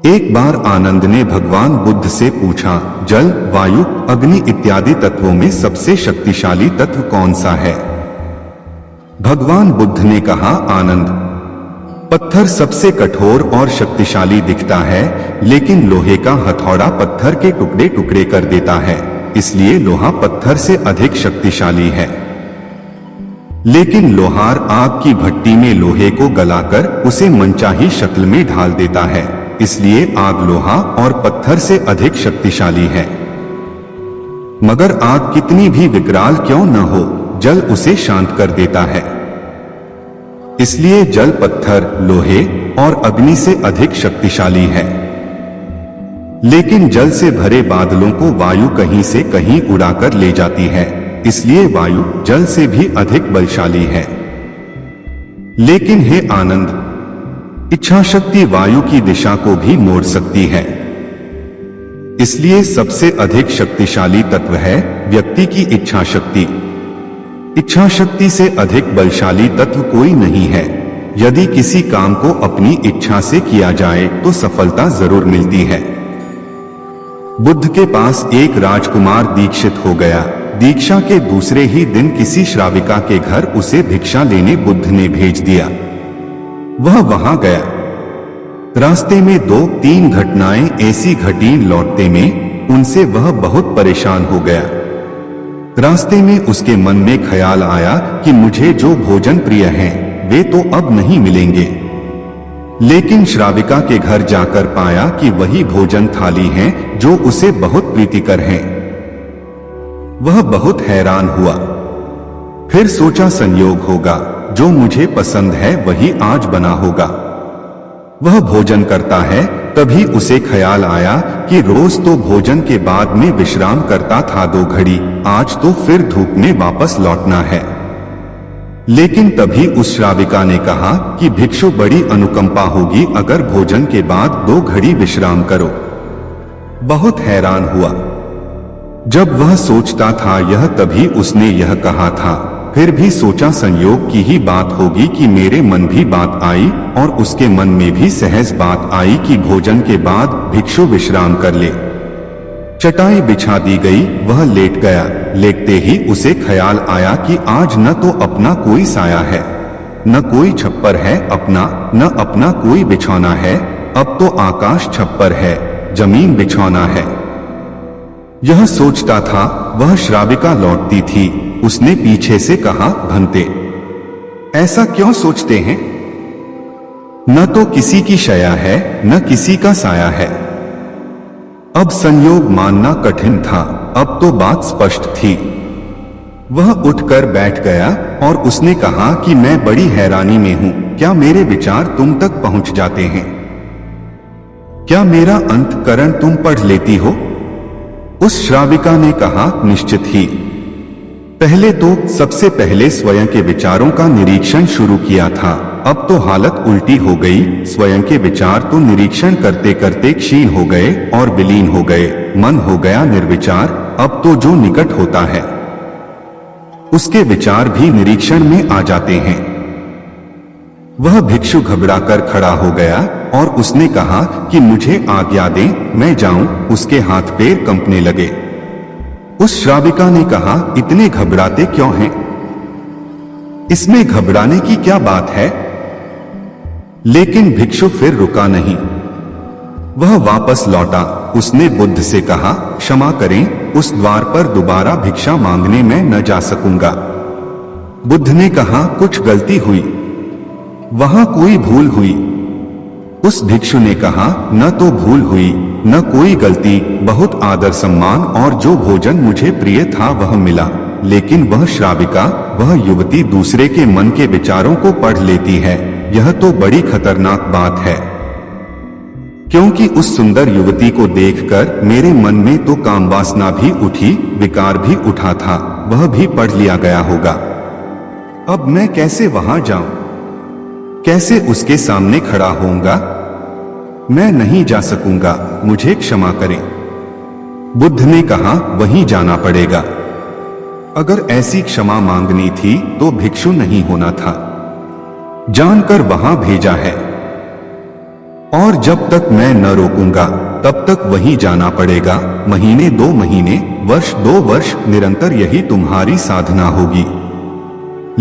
एक बार आनंद ने भगवान बुद्ध से पूछा, जल, वायु, अग्नि इत्यादि तत्वों में सबसे शक्तिशाली तत्व कौन सा है? भगवान बुद्ध ने कहा, आनंद, पत्थर सबसे कठोर और शक्तिशाली दिखता है, लेकिन लोहे का हथौड़ा पत्थर के टुकड़े टुकड़े कर देता है, इसलिए लोहा पत्थर से अधिक शक्तिशाली है। लेकिन लोहार आग की भट्टी में लोहे को गलाकर उसे मनचाही शक्ल में ढाल देता है, इसलिए आग लोहा और पत्थर से अधिक शक्तिशाली है। मगर आग कितनी भी विकराल क्यों न हो, जल उसे शांत कर देता है। इसलिए जल पत्थर, लोहे और अग्नि से अधिक शक्तिशाली है। लेकिन जल से भरे बादलों को वायु कहीं से कहीं उड़ाकर ले जाती है, इसलिए वायु जल से भी अधिक बलशाली है। लेकिन हे आनंद, इच्छा शक्ति वायु की दिशा को भी मोड़ सकती है। इसलिए सबसे अधिक शक्तिशाली तत्व है व्यक्ति की इच्छा शक्ति। इच्छा शक्ति से अधिक बलशाली तत्व कोई नहीं है। यदि किसी काम को अपनी इच्छा से किया जाए तो सफलता जरूर मिलती है। बुद्ध के पास एक राजकुमार दीक्षित हो गया। दीक्षा के दूसरे ही दिन किसी श्राविका के घर उसे भिक्षा लेने बुद्ध ने भेज दिया। वह वहां गया। रास्ते में 2-3 घटनाएं ऐसी घटी, लौटते में उनसे वह बहुत परेशान हो गया। रास्ते में उसके मन में ख्याल आया कि मुझे जो भोजन प्रिय हैं, वे तो अब नहीं मिलेंगे। लेकिन श्राविका के घर जाकर पाया कि वही भोजन थाली हैं जो उसे बहुत प्रीतिकर हैं। वह बहुत हैरान हुआ। फिर सोचा, संयोग होगा, जो मुझे पसंद है वही आज बना होगा। वह भोजन करता है, तभी उसे ख्याल आया कि रोज तो भोजन के बाद में विश्राम करता था 2 घड़ी, आज तो फिर धूप में वापस लौटना है। लेकिन तभी उस श्राविका ने कहा कि भिक्षु, बड़ी अनुकंपा होगी अगर भोजन के बाद 2 घड़ी विश्राम करो। बहुत हैरान हुआ। जब वह सोचता था यह, तभी उसने यह कहा था। फिर भी सोचा, संयोग की ही बात होगी कि मेरे मन भी बात आई और उसके मन में भी सहज बात आई कि भोजन के बाद भिक्षु विश्राम कर ले। चटाई बिछा दी गई, वह लेट गया। लेटते ही उसे ख्याल आया कि आज न तो अपना कोई साया है, न कोई छप्पर है अपना, न अपना कोई बिछौना है। अब तो आकाश छप्पर है, जमीन बिछौना है। यह सोचता था, वह श्राविका लौटती थी। उसने पीछे से कहा, भंते, ऐसा क्यों सोचते हैं? न तो किसी की शया है, न किसी का साया है। अब संयोग मानना कठिन था, अब तो बात स्पष्ट थी। वह उठकर बैठ गया और उसने कहा कि मैं बड़ी हैरानी में हूं। क्या मेरे विचार तुम तक पहुंच जाते हैं? क्या मेरा अंतःकरण तुम पढ़ लेती हो? उस श्राविका ने कहा, निश्चित ही। पहले तो सबसे पहले स्वयं के विचारों का निरीक्षण शुरू किया था, अब तो हालत उल्टी हो गई। स्वयं के विचार तो निरीक्षण करते करते क्षीण हो गए और विलीन हो गए। मन हो गया निर्विचार। अब तो जो निकट होता है उसके विचार भी निरीक्षण में आ जाते हैं। वह भिक्षु घबराकर खड़ा हो गया और उसने कहा कि मुझे आज्ञा दें, मैं जाऊं। उसके हाथ पैर कंपने लगे। उस श्राविका ने कहा, इतने घबराते क्यों हैं? इसमें घबराने की क्या बात है? लेकिन भिक्षु फिर रुका नहीं। वह वापस लौटा। उसने बुद्ध से कहा, क्षमा करें, उस द्वार पर दोबारा भिक्षा मांगने में न जा सकूंगा। बुद्ध ने कहा, कुछ गलती हुई, वहां कोई भूल हुई। उस भिक्षु ने कहा, न तो भूल हुई न कोई गलती, बहुत आदर सम्मान और जो भोजन मुझे प्रिय था वह मिला। लेकिन वह श्राविका, वह युवती दूसरे के मन के विचारों को पढ़ लेती है। यह तो बड़ी खतरनाक बात है, क्योंकि उस सुंदर युवती को देखकर मेरे मन में तो कामवासना भी उठी, विकार भी उठा था, वह भी पढ़ लिया गया होगा। अब मैं कैसे वहां जाऊं? कैसे उसके सामने खड़ा होऊंगा? मैं नहीं जा सकूंगा, मुझे क्षमा करें। बुद्ध ने कहा, वहीं जाना पड़ेगा। अगर ऐसी क्षमा मांगनी थी तो भिक्षु नहीं होना था, जानकर वहां भेजा है। और जब तक मैं न रोकूंगा तब तक वहीं जाना पड़ेगा। महीने 2 महीने, वर्ष 2 वर्ष, निरंतर यही तुम्हारी साधना होगी।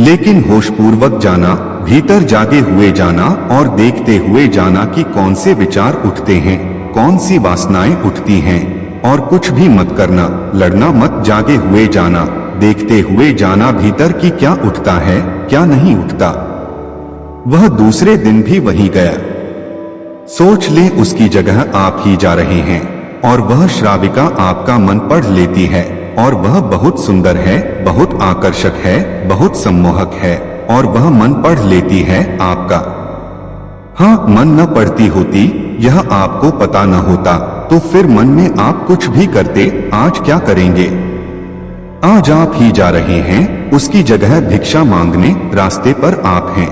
लेकिन होशपूर्वक जाना, भीतर जागे हुए जाना और देखते हुए जाना कि कौन से विचार उठते हैं, कौन सी वासनाएं उठती हैं, और कुछ भी मत करना, लड़ना मत। जागे हुए जाना, देखते हुए जाना भीतर की क्या उठता है, क्या नहीं उठता। वह दूसरे दिन भी वहीं गया। सोच ले उसकी जगह आप ही जा रहे हैं, और वह श्राविका आपका मन पढ़ लेती है, और वह बहुत सुंदर है, बहुत आकर्षक है, बहुत सम्मोहक है, और वह मन पढ़ लेती है आपका। हाँ, मन न पढ़ती होती, यह आपको पता न होता, तो फिर मन में आप कुछ भी करते। आज क्या करेंगे? आज आप ही जा रहे हैं, उसकी जगह भिक्षा मांगने रास्ते पर आप हैं।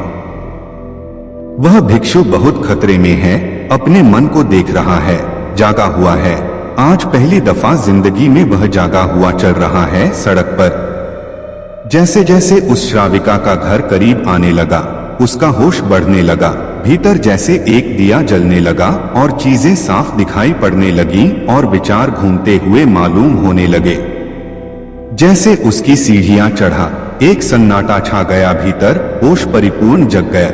वह भिक्षु बहुत खतरे में है, अपने मन को देख रहा है, जागा हुआ है। आज पहली दफा जिंदगी में वह जागा हुआ चल रहा है सड़क पर। जैसे जैसे उस श्राविका का घर करीब आने लगा, उसका होश बढ़ने लगा। भीतर जैसे एक दिया जलने लगा और चीजें साफ दिखाई पड़ने लगी और विचार घूमते हुए मालूम होने लगे। जैसे उसकी सीढ़ियां चढ़ा, एक सन्नाटा छा गया। भीतर होश परिपूर्ण जग गया।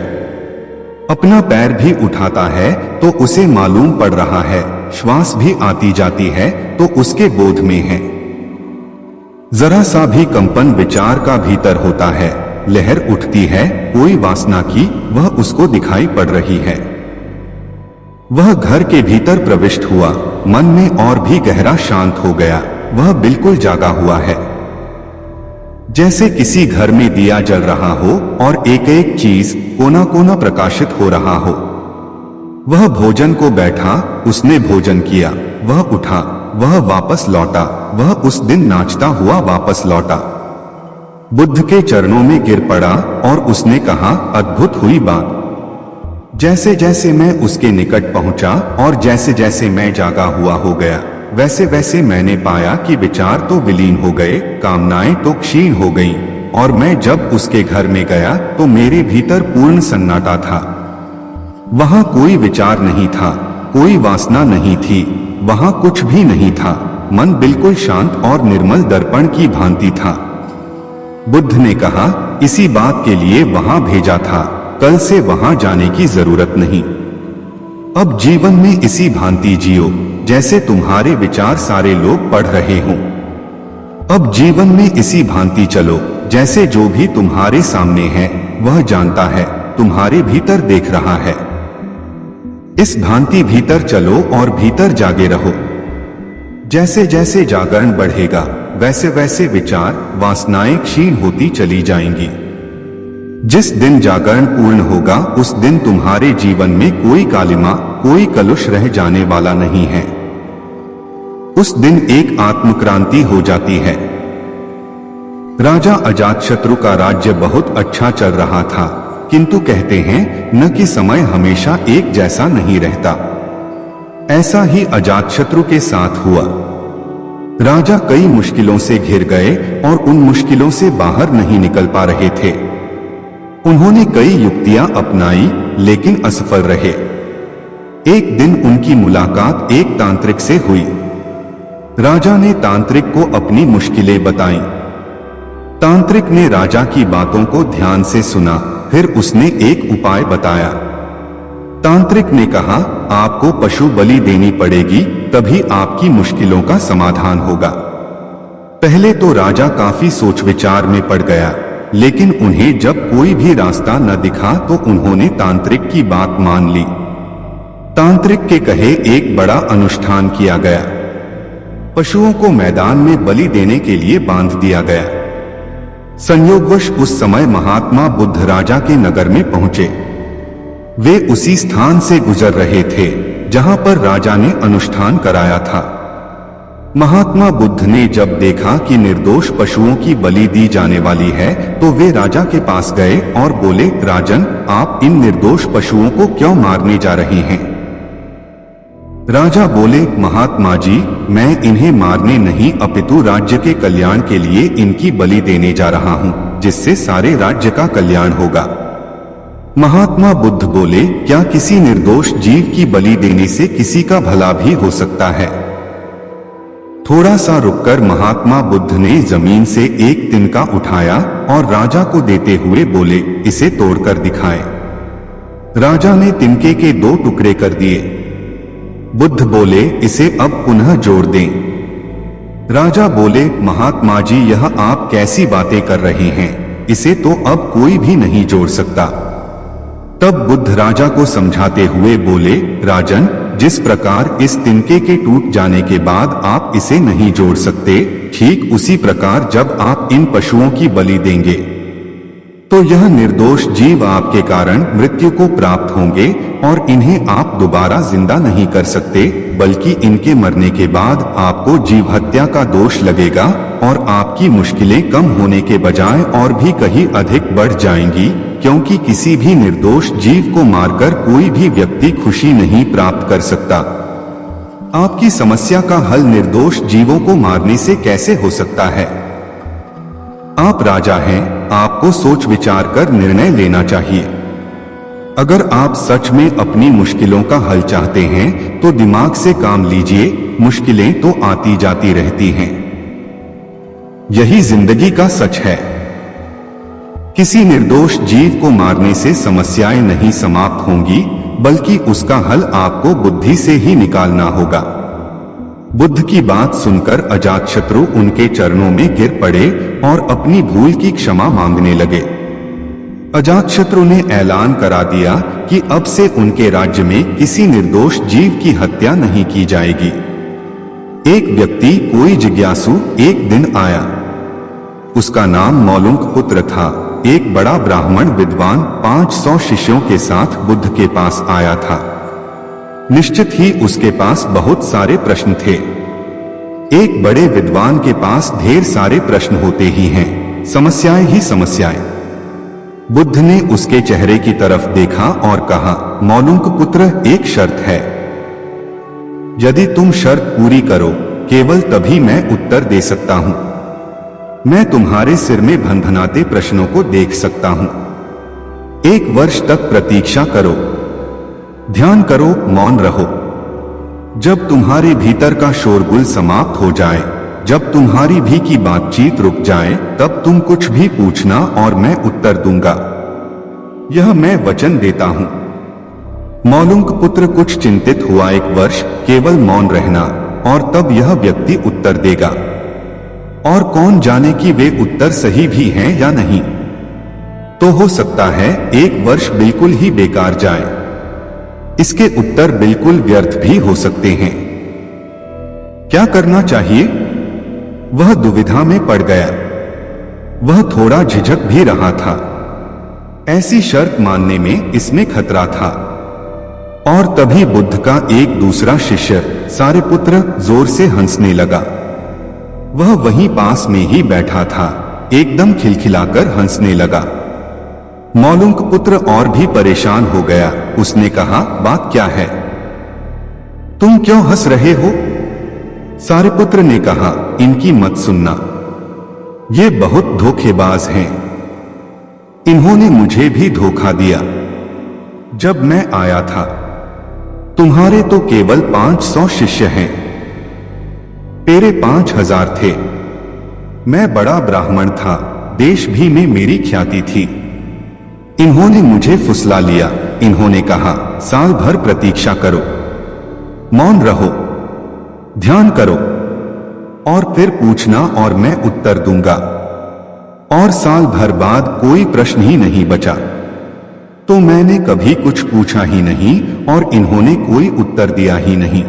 अपना पैर भी उठाता है तो उसे मालूम पड़ रहा है, श्वास भी आती जाती है तो उसके बोध में है। जरा सा भी कंपन विचार का भीतर होता है, लहर उठती है कोई वासना की, वह उसको दिखाई पड़ रही है। वह घर के भीतर प्रविष्ट हुआ, मन में और भी गहरा शांत हो गया। वह बिल्कुल जागा हुआ है, जैसे किसी घर में दिया जल रहा हो और एक एक चीज कोना कोना प्रकाशित हो रहा हो। वह भोजन को बैठा, उसने भोजन किया, वह उठा, वह वापस लौटा, वह उस दिन नाचता हुआ वापस लौटा। बुद्ध के चरणों में गिर पड़ा और उसने कहा, अद्भुत हुई बात। जैसे जैसे मैं उसके निकट पहुंचा और जैसे जैसे मैं जागा हुआ हो गया, वैसे वैसे मैंने पाया कि विचार तो विलीन हो गए, कामनाएं तो क्षीण हो गईं, और मैं जब उसके घर में गया तो मेरे भीतर पूर्ण सन्नाटा था। वहां कोई विचार नहीं था, कोई वासना नहीं थी, वहां कुछ भी नहीं था। मन बिल्कुल शांत और निर्मल दर्पण की भांति था। बुद्ध ने कहा, इसी बात के लिए वहां भेजा था, कल से वहां जाने की जरूरत नहीं। अब जीवन में इसी भांति जियो जैसे तुम्हारे विचार सारे लोग पढ़ रहे हों। अब जीवन में इसी भांति चलो जैसे जो भी तुम्हारे सामने है वह जानता है, तुम्हारे भीतर देख रहा है। इस भांति भीतर चलो और भीतर जागे रहो। जैसे जैसे जागरण बढ़ेगा वैसे वैसे विचार वासनाएं क्षीण होती चली जाएंगी। जिस दिन जागरण पूर्ण होगा उस दिन तुम्हारे जीवन में कोई कालिमा, कोई कलुष रह जाने वाला नहीं है। उस दिन एक आत्मक्रांति हो जाती है। राजा अजातशत्रु का राज्य बहुत अच्छा चल रहा था, किंतु कहते हैं न कि समय हमेशा एक जैसा नहीं रहता। ऐसा ही अजातशत्रु के साथ हुआ। राजा कई मुश्किलों से घिर गए और उन मुश्किलों से बाहर नहीं निकल पा रहे थे। उन्होंने कई युक्तियां अपनाई लेकिन असफल रहे। एक दिन उनकी मुलाकात एक तांत्रिक से हुई। राजा ने तांत्रिक को अपनी मुश्किलें बताईं। तांत्रिक ने राजा की बातों को ध्यान से सुना, फिर उसने एक उपाय बताया। तांत्रिक ने कहा, आपको पशु बलि देनी पड़ेगी, तभी आपकी मुश्किलों का समाधान होगा। पहले तो राजा काफी सोच विचार में पड़ गया, लेकिन उन्हें जब कोई भी रास्ता न दिखा तो उन्होंने तांत्रिक की बात मान ली। तांत्रिक के कहे एक बड़ा अनुष्ठान किया गया। पशुओं को मैदान में बलि देने के लिए बांध दिया गया। संयोगवश उस समय महात्मा बुद्ध राजा के नगर में पहुंचे। वे उसी स्थान से गुजर रहे थे जहां पर राजा ने अनुष्ठान कराया था। महात्मा बुद्ध ने जब देखा कि निर्दोष पशुओं की बलि दी जाने वाली है तो वे राजा के पास गए और बोले, राजन, आप इन निर्दोष पशुओं को क्यों मारने जा रहे हैं? राजा बोले, महात्मा जी, मैं इन्हें मारने नहीं अपितु राज्य के कल्याण के लिए इनकी बलि देने जा रहा हूं, जिससे सारे राज्य का कल्याण होगा। महात्मा बुद्ध बोले, क्या किसी निर्दोष जीव की बलि देने से किसी का भला भी हो सकता है? थोड़ा सा रुककर महात्मा बुद्ध ने जमीन से एक तिनका उठाया और राजा को देते हुए बोले, इसे तोड़कर दिखाएं। राजा ने तिनके के 2 टुकड़े कर दिए। बुद्ध बोले, इसे अब पुनः जोड़ दें। राजा बोले, महात्मा जी, यह आप कैसी बातें कर रहे हैं? इसे तो अब कोई भी नहीं जोड़ सकता। तब बुद्ध राजा को समझाते हुए बोले, राजन, जिस प्रकार इस तिनके के टूट जाने के बाद आप इसे नहीं जोड़ सकते, ठीक उसी प्रकार जब आप इन पशुओं की बलि देंगे तो यह निर्दोष जीव आपके कारण मृत्यु को प्राप्त होंगे और इन्हें आप दोबारा जिंदा नहीं कर सकते, बल्कि इनके मरने के बाद आपको जीव हत्या का दोष लगेगा और आपकी मुश्किलें कम होने के बजाय और भी कहीं अधिक बढ़ जाएंगी, क्योंकि किसी भी निर्दोष जीव को मारकर कोई भी व्यक्ति खुशी नहीं प्राप्त कर सकता। आपकी समस्या का हल निर्दोष जीवों को मारने से कैसे हो सकता है? आप राजा हैं, आपको सोच विचार कर निर्णय लेना चाहिए। अगर आप सच में अपनी मुश्किलों का हल चाहते हैं तो दिमाग से काम लीजिए, मुश्किलें तो आती जाती रहती हैं। यही जिंदगी का सच है। किसी निर्दोष जीव को मारने से समस्याएं नहीं समाप्त होंगी, बल्कि उसका हल आपको बुद्धि से ही निकालना होगा। बुद्ध की बात सुनकर अजातशत्रु उनके चरणों में गिर पड़े और अपनी भूल की क्षमा मांगने लगे। अजातशत्रु ने ऐलान करा दिया कि अब से उनके राज्य में किसी निर्दोष जीव की हत्या नहीं की जाएगी। एक व्यक्ति, कोई जिज्ञासु, एक दिन आया। उसका नाम मौलुंक पुत्र था। एक बड़ा ब्राह्मण विद्वान 500 शिष्यों के साथ बुद्ध के पास आया था। निश्चित ही उसके पास बहुत सारे प्रश्न थे। एक बड़े विद्वान के पास ढेर सारे प्रश्न होते ही हैं, समस्याएं ही समस्याएं। बुद्ध ने उसके चेहरे की तरफ देखा और कहा, मौलुंक पुत्र, एक शर्त है। यदि तुम शर्त पूरी करो, केवल तभी मैं उत्तर दे सकता हूं। मैं तुम्हारे सिर में भनभनाते प्रश्नों को देख सकता हूं। 1 वर्ष तक प्रतीक्षा करो, ध्यान करो, मौन रहो। जब तुम्हारे भीतर का शोरगुल समाप्त हो जाए, जब तुम्हारी भी की बातचीत रुक जाए, तब तुम कुछ भी पूछना और मैं उत्तर दूंगा। यह मैं वचन देता हूं। मौलुंक पुत्र कुछ चिंतित हुआ। 1 वर्ष केवल मौन रहना और तब यह व्यक्ति उत्तर देगा। और कौन जाने कि वे उत्तर सही भी हैं या नहीं। तो हो सकता है 1 वर्ष बिल्कुल ही बेकार जाए। इसके उत्तर बिल्कुल व्यर्थ भी हो सकते हैं। क्या करना चाहिए? वह दुविधा में पड़ गया। वह थोड़ा झिझक भी रहा था। ऐसी शर्त मानने में इसमें खतरा था। और तभी बुद्ध का एक दूसरा शिष्य सारिपुत्र जोर से हंसने लगा। वह वहीं पास में ही बैठा था, एकदम खिलखिलाकर हंसने लगा। मौलुंक पुत्र और भी परेशान हो गया। उसने कहा, बात क्या है? तुम क्यों हंस रहे हो? सारिपुत्र ने कहा, इनकी मत सुनना, ये बहुत धोखेबाज हैं। इन्होंने मुझे भी धोखा दिया। जब मैं आया था, तुम्हारे तो केवल 500 शिष्य हैं, तेरे 5000 थे। मैं बड़ा ब्राह्मण था, देश भी में मेरी ख्याति थी। इन्होंने मुझे फुसला लिया। इन्होंने कहा, साल भर प्रतीक्षा करो, मौन रहो, ध्यान करो और फिर पूछना और मैं उत्तर दूंगा। और साल भर बाद कोई प्रश्न ही नहीं बचा। तो मैंने कभी कुछ पूछा ही नहीं और इन्होंने कोई उत्तर दिया ही नहीं।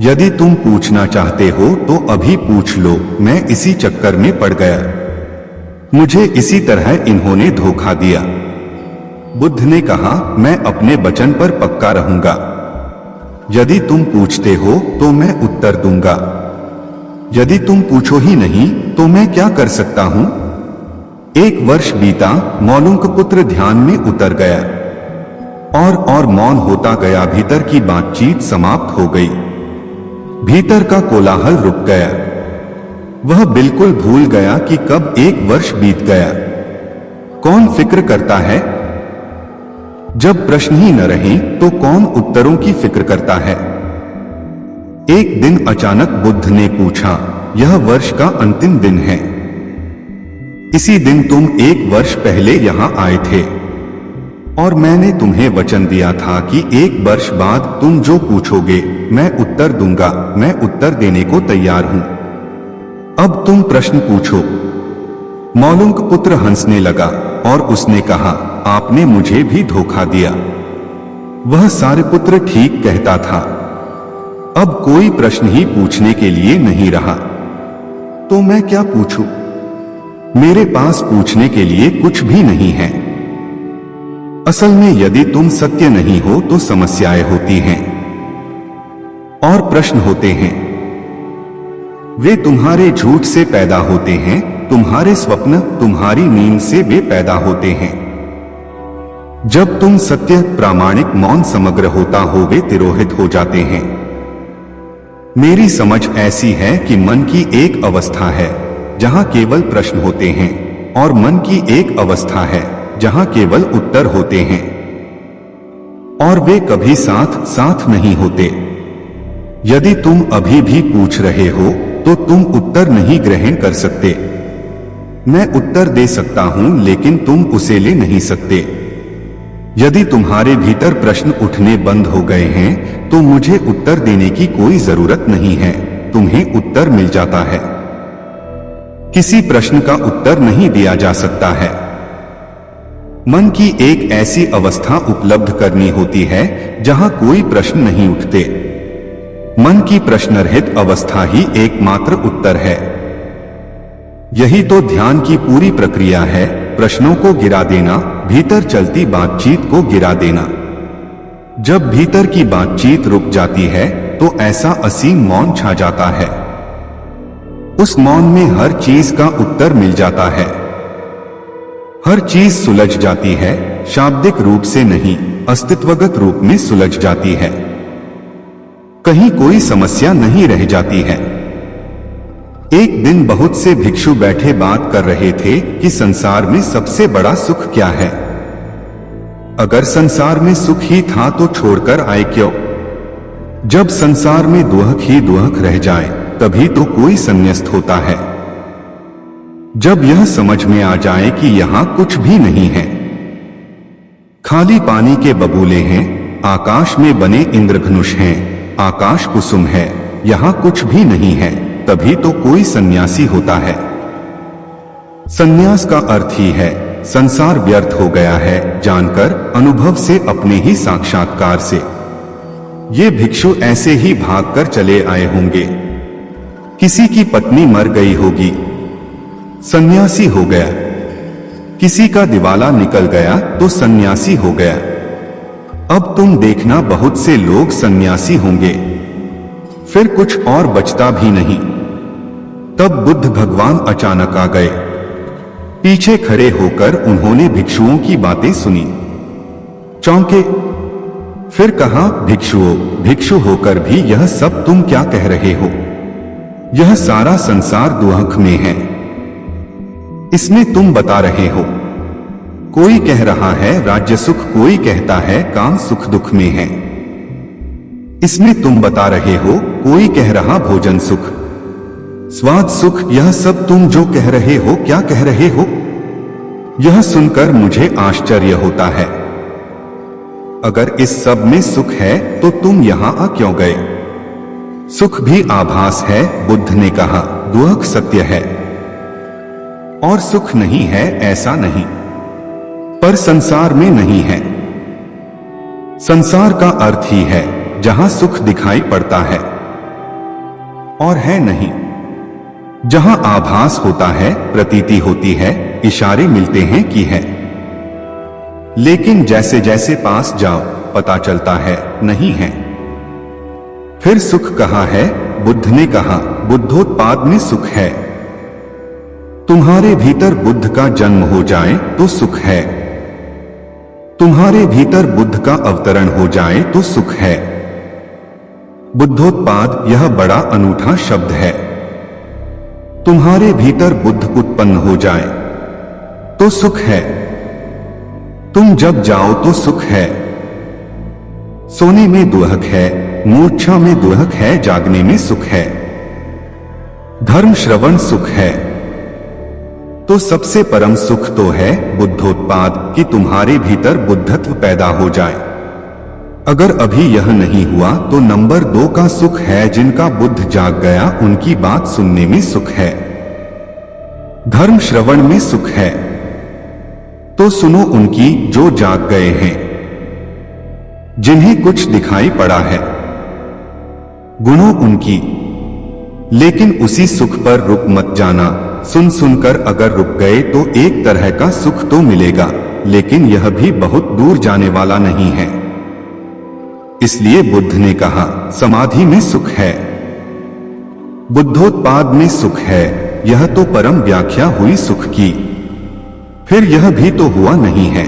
यदि तुम पूछना चाहते हो तो अभी पूछ लो। मैं इसी चक्कर में पड़ गया। मुझे इसी तरह इन्होंने धोखा दिया। बुद्ध ने कहा, मैं अपने वचन पर पक्का रहूंगा। यदि तुम पूछते हो तो मैं उत्तर दूंगा। यदि तुम पूछो ही नहीं तो मैं क्या कर सकता हूं? 1 वर्ष बीता। मौलुंक पुत्र ध्यान में उतर गया और मौन होता गया। भीतर की बातचीत समाप्त हो गई। भीतर का कोलाहल रुक गया। वह बिल्कुल भूल गया कि कब 1 वर्ष बीत गया। कौन फिक्र करता है? जब प्रश्न ही न रहे तो कौन उत्तरों की फिक्र करता है। एक दिन अचानक बुद्ध ने पूछा, यह वर्ष का अंतिम दिन है। इसी दिन तुम 1 वर्ष पहले यहां आए थे और मैंने तुम्हें वचन दिया था कि 1 वर्ष बाद तुम जो पूछोगे मैं उत्तर दूंगा। मैं उत्तर देने को तैयार हूं। अब तुम प्रश्न पूछो। मौलुंक पुत्र हंसने लगा और उसने कहा, आपने मुझे भी धोखा दिया। वह सारिपुत्र ठीक कहता था। अब कोई प्रश्न ही पूछने के लिए नहीं रहा, तो मैं क्या पूछूं? मेरे पास पूछने के लिए कुछ भी नहीं है। असल में यदि तुम सत्य नहीं हो तो समस्याएं होती हैं और प्रश्न होते हैं। वे तुम्हारे झूठ से पैदा होते हैं, तुम्हारे स्वप्न, तुम्हारी नींद से वे पैदा होते हैं। जब तुम सत्य, प्रामाणिक, मौन, समग्र होता हो वे तिरोहित हो जाते हैं। मेरी समझ ऐसी है कि मन की एक अवस्था है जहां केवल प्रश्न होते हैं और मन की एक अवस्था है जहां केवल उत्तर होते हैं, और वे कभी साथ साथ नहीं होते। यदि तुम अभी भी पूछ रहे हो तो तुम उत्तर नहीं ग्रहण कर सकते। मैं उत्तर दे सकता हूं लेकिन तुम उसे ले नहीं सकते। यदि तुम्हारे भीतर प्रश्न उठने बंद हो गए हैं तो मुझे उत्तर देने की कोई जरूरत नहीं है, तुम्हें उत्तर मिल जाता है। किसी प्रश्न का उत्तर नहीं दिया जा सकता है। मन की एक ऐसी अवस्था उपलब्ध करनी होती है जहां कोई प्रश्न नहीं उठते। मन की प्रश्नरहित अवस्था ही एकमात्र उत्तर है। यही तो ध्यान की पूरी प्रक्रिया है, प्रश्नों को गिरा देना, भीतर चलती बातचीत को गिरा देना। जब भीतर की बातचीत रुक जाती है तो ऐसा असीम मौन छा जाता है। उस मौन में हर चीज का उत्तर मिल जाता है। हर चीज सुलझ जाती है, शाब्दिक रूप से नहीं, अस्तित्वगत रूप में सुलझ जाती है। कहीं कोई समस्या नहीं रह जाती है। एक दिन बहुत से भिक्षु बैठे बात कर रहे थे कि संसार में सबसे बड़ा सुख क्या है। अगर संसार में सुख ही था तो छोड़कर आए क्यों? जब संसार में दुहक ही दुहक रह जाए तभी तो कोई संन्यास्त होता है। जब यह समझ में आ जाए कि यहां कुछ भी नहीं है, खाली पानी के बबूले हैं, आकाश में बने इंद्रधनुष हैं, आकाश कुसुम है, यहां कुछ भी नहीं है, तभी तो कोई सन्यासी होता है। सन्यास का अर्थ ही है संसार व्यर्थ हो गया है जानकर, अनुभव से, अपने ही साक्षात्कार से। ये भिक्षु ऐसे ही भागकर चले आए होंगे। किसी की पत्नी मर गई होगी, सन्यासी हो गया। किसी का दिवाला निकल गया तो सन्यासी हो गया। अब तुम देखना बहुत से लोग सन्यासी होंगे, फिर कुछ और बचता भी नहीं। तब बुद्ध भगवान अचानक आ गए। पीछे खड़े होकर उन्होंने भिक्षुओं की बातें सुनी, चौंके। फिर कहा, भिक्षुओं, भिक्षु होकर भी यह सब तुम क्या कह रहे हो? यह सारा संसार दुहक में है, इसमें तुम बता रहे हो। कोई कह रहा है राज्य सुख, कोई कहता है काम सुख दुख में है, इसमें तुम बता रहे हो। कोई कह रहा भोजन सुख, स्वाद सुख, यह सब तुम जो कह रहे हो क्या कह रहे हो? यह सुनकर मुझे आश्चर्य होता है। अगर इस सब में सुख है तो तुम यहां आ क्यों गए? सुख भी आभास है, बुद्ध ने कहा, दुहक सत्य है और सुख नहीं है ऐसा नहीं, पर संसार में नहीं है। संसार का अर्थ ही है जहां सुख दिखाई पड़ता है और है नहीं, जहां आभास होता है, प्रतीति होती है, इशारे मिलते हैं कि है। लेकिन जैसे जैसे पास जाओ पता चलता है नहीं है। फिर सुख कहाँ है? बुद्ध ने कहा, बुद्धोत्पाद में सुख है। तुम्हारे भीतर बुद्ध का जन्म हो जाए तो सुख है, तुम्हारे भीतर बुद्ध का अवतरण हो जाए तो सुख है। बुद्धोत्पाद यह बड़ा अनूठा शब्द है। तुम्हारे भीतर बुद्ध उत्पन्न हो जाए तो सुख है। तुम जब जाओ तो सुख है, सोने में दुहक है, मूर्छा में दुहक है, जागने में सुख है। धर्म श्रवण सुख है, तो सबसे परम सुख तो है बुद्धोत्पाद, कि तुम्हारे भीतर बुद्धत्व पैदा हो जाए। अगर अभी यह नहीं हुआ तो नंबर 2 का सुख है, जिनका बुद्ध जाग गया उनकी बात सुनने में सुख है। धर्म श्रवण में सुख है, तो सुनो उनकी जो जाग गए हैं, जिन्हें कुछ दिखाई पड़ा है। गुणों उनकी, लेकिन उसी सुख पर रुक मत जाना। सुन सुनकर अगर रुक गए तो एक तरह का सुख तो मिलेगा, लेकिन यह भी बहुत दूर जाने वाला नहीं है। इसलिए बुद्ध ने कहा समाधि में सुख है, बुद्धोत्पाद में सुख है। यह तो परम व्याख्या हुई सुख की। फिर यह भी तो हुआ नहीं है।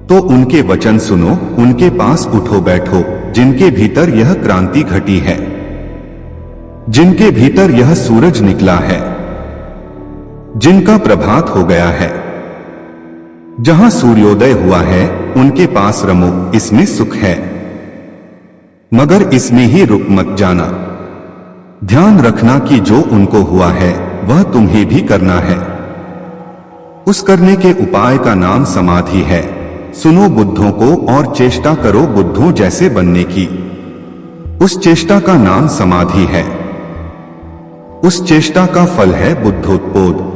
तो उनके वचन सुनो, उनके पास उठो बैठो, जिनके भीतर यह क्रांति घटी है, जिनके भीतर यह सूरज निकला है, जिनका प्रभात हो गया है, जहां सूर्योदय हुआ है, उनके पास रमो, इसमें सुख है। मगर इसमें ही रुक मत जाना। ध्यान रखना कि जो उनको हुआ है वह तुम्हें भी करना है। उस करने के उपाय का नाम समाधि है। सुनो बुद्धों को और चेष्टा करो बुद्धों जैसे बनने की। उस चेष्टा का नाम समाधि है। उस चेष्टा का फल है बुद्धोत्पोद।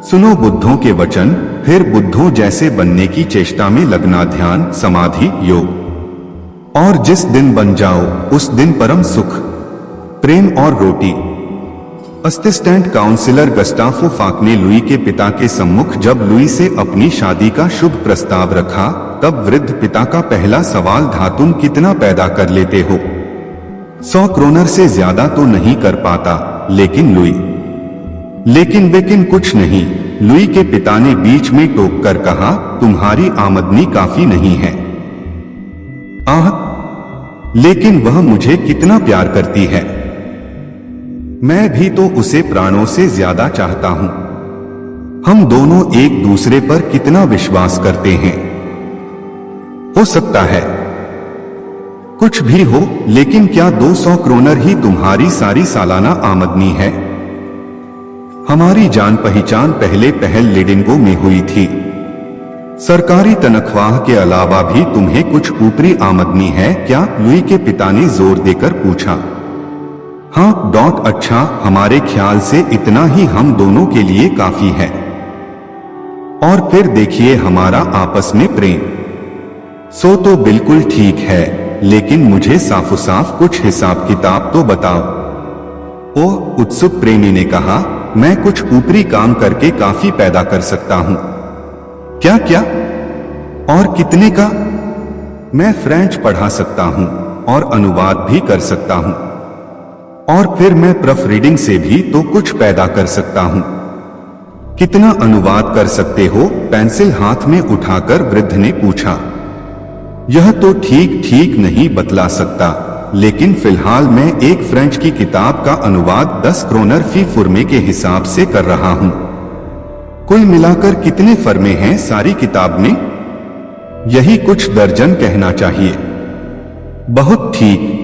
सुनो बुद्धों के वचन, फिर बुद्धों जैसे बनने की चेष्टा में लगना, ध्यान, समाधि, योग। और जिस दिन बन जाओ उस दिन परम सुख, प्रेम और रोटी। असिस्टेंट काउंसिलर गस्टाफो फाक ने लुई के पिता के सम्मुख जब लुई से अपनी शादी का शुभ प्रस्ताव रखा, तब वृद्ध पिता का पहला सवाल था, तुम कितना पैदा कर लेते हो? 100 क्रोनर से ज्यादा तो नहीं कर पाता, लेकिन लेकिन कुछ नहीं। लुई के पिता ने बीच में टोक कर कहा, तुम्हारी आमदनी काफी नहीं है। आह, लेकिन वह मुझे कितना प्यार करती है। मैं भी तो उसे प्राणों से ज्यादा चाहता हूं। हम दोनों एक दूसरे पर कितना विश्वास करते हैं। हो सकता है कुछ भी हो, लेकिन क्या 200 क्रोनर ही तुम्हारी सारी सालाना आमदनी है? हमारी जान पहचान पहले पहल लिडिंगो में हुई थी। सरकारी तनख्वाह के अलावा भी तुम्हें कुछ ऊपरी आमदनी है क्या? लुई के पिता ने जोर देकर पूछा। हाँ, अच्छा, हमारे ख्याल से इतना ही हम दोनों के लिए काफी है। और फिर देखिए हमारा आपस में प्रेम। सो तो बिल्कुल ठीक है, लेकिन मुझे साफ साफ कुछ हिसाब किताब तो बताओ। ओह, उत्सुक प्रेमी ने कहा, मैं कुछ ऊपरी काम करके काफी पैदा कर सकता हूं। क्या क्या? और कितने का? मैं फ्रेंच पढ़ा सकता हूं और अनुवाद भी कर सकता हूं, और फिर मैं प्रूफ रीडिंग से भी तो कुछ पैदा कर सकता हूं। कितना अनुवाद कर सकते हो? पेंसिल हाथ में उठाकर वृद्ध ने पूछा। यह तो ठीक नहीं बतला सकता, लेकिन फिलहाल मैं एक फ्रेंच की किताब का अनुवाद 10 क्रोनर फी फुरमे के हिसाब से कर रहा हूं। कुल मिलाकर कितने फर्मे हैं सारी किताब में? यही कुछ दर्जन कहना चाहिए। बहुत ठीक,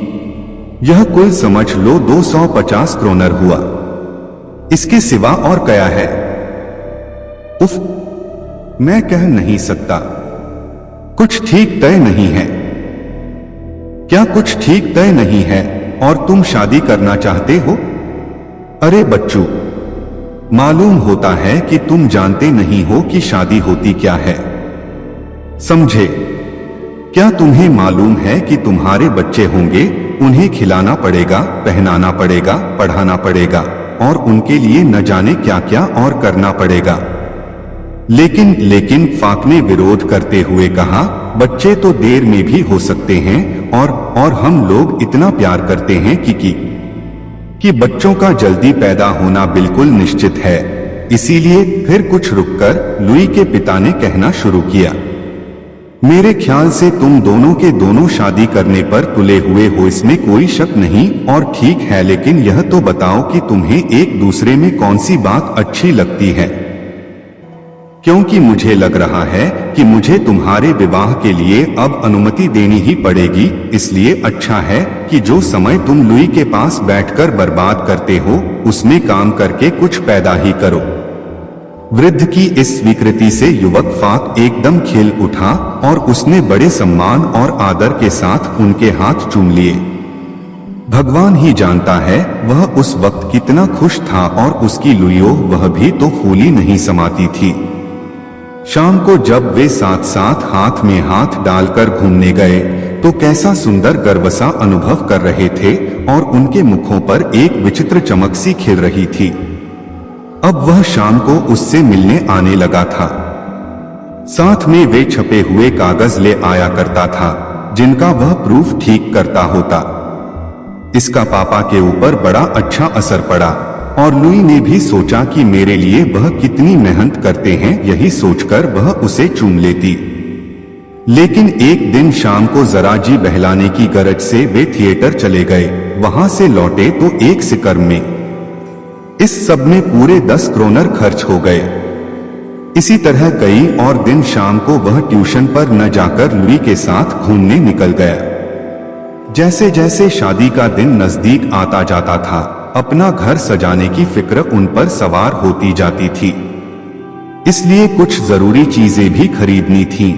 यह कुल समझ लो 250 क्रोनर हुआ। इसके सिवा और क्या है? उफ, मैं कह नहीं सकता। कुछ ठीक तय नहीं है। क्या कुछ ठीक तय नहीं है? और तुम शादी करना चाहते हो? अरे बच्चू, मालूम होता है कि तुम जानते नहीं हो कि शादी होती क्या है। समझे? क्या तुम्हें मालूम है कि तुम्हारे बच्चे होंगे, उन्हें खिलाना पड़ेगा, पहनाना पड़ेगा, पढ़ाना पड़ेगा, और उनके लिए न जाने क्या क्या और करना पड़ेगा। लेकिन फाक ने विरोध करते हुए कहा, बच्चे तो देर में भी हो सकते हैं, और हम लोग इतना प्यार करते हैं कि बच्चों का जल्दी पैदा होना बिल्कुल निश्चित है। इसीलिए फिर कुछ रुककर लुई के पिता ने कहना शुरू किया, मेरे ख्याल से तुम दोनों के दोनों शादी करने पर तुले हुए हो, इसमें कोई शक नहीं, और ठीक है, लेकिन यह तो बताओ कि तुम्हें एक दूसरे में कौन सी बात अच्छी लगती है। क्योंकि मुझे लग रहा है कि मुझे तुम्हारे विवाह के लिए अब अनुमति देनी ही पड़ेगी, इसलिए अच्छा है कि जो समय तुम लुई के पास बैठकर बर्बाद करते हो उसमें काम करके कुछ पैदा ही करो। वृद्ध की इस स्वीकृति से युवक फाक एकदम खिल उठा और उसने बड़े सम्मान और आदर के साथ उनके हाथ चूम लिए। भगवान ही जानता है वह उस वक्त कितना खुश था और उसकी लुइयो वह भी तो फूली नहीं समाती थी। शाम को जब वे साथ साथ हाथ में हाथ डालकर घूमने गए तो कैसा सुंदर गर्वसा अनुभव कर रहे थे और उनके मुखों पर एक विचित्र चमक सी खिल रही थी। अब वह शाम को उससे मिलने आने लगा था। साथ में वे छपे हुए कागज ले आया करता था जिनका वह प्रूफ ठीक करता होता। इसका पापा के ऊपर बड़ा अच्छा असर पड़ा और लुई ने भी सोचा कि मेरे लिए वह कितनी मेहनत करते हैं, यही सोचकर वह उसे चूम लेती। लेकिन एक दिन शाम को जरा जी बहलाने की गरज से वे थिएटर चले गए। वहां से लौटे तो एक सिकर में। इस सब में पूरे 10 क्रोनर खर्च हो गए। इसी तरह कई और दिन शाम को वह ट्यूशन पर न जाकर लुई के साथ घूमने निकल गया। जैसे जैसे शादी का दिन नजदीक आता जाता था अपना घर सजाने की फिक्र उन पर सवार होती जाती थी, इसलिए कुछ जरूरी चीजें भी खरीदनी थीं।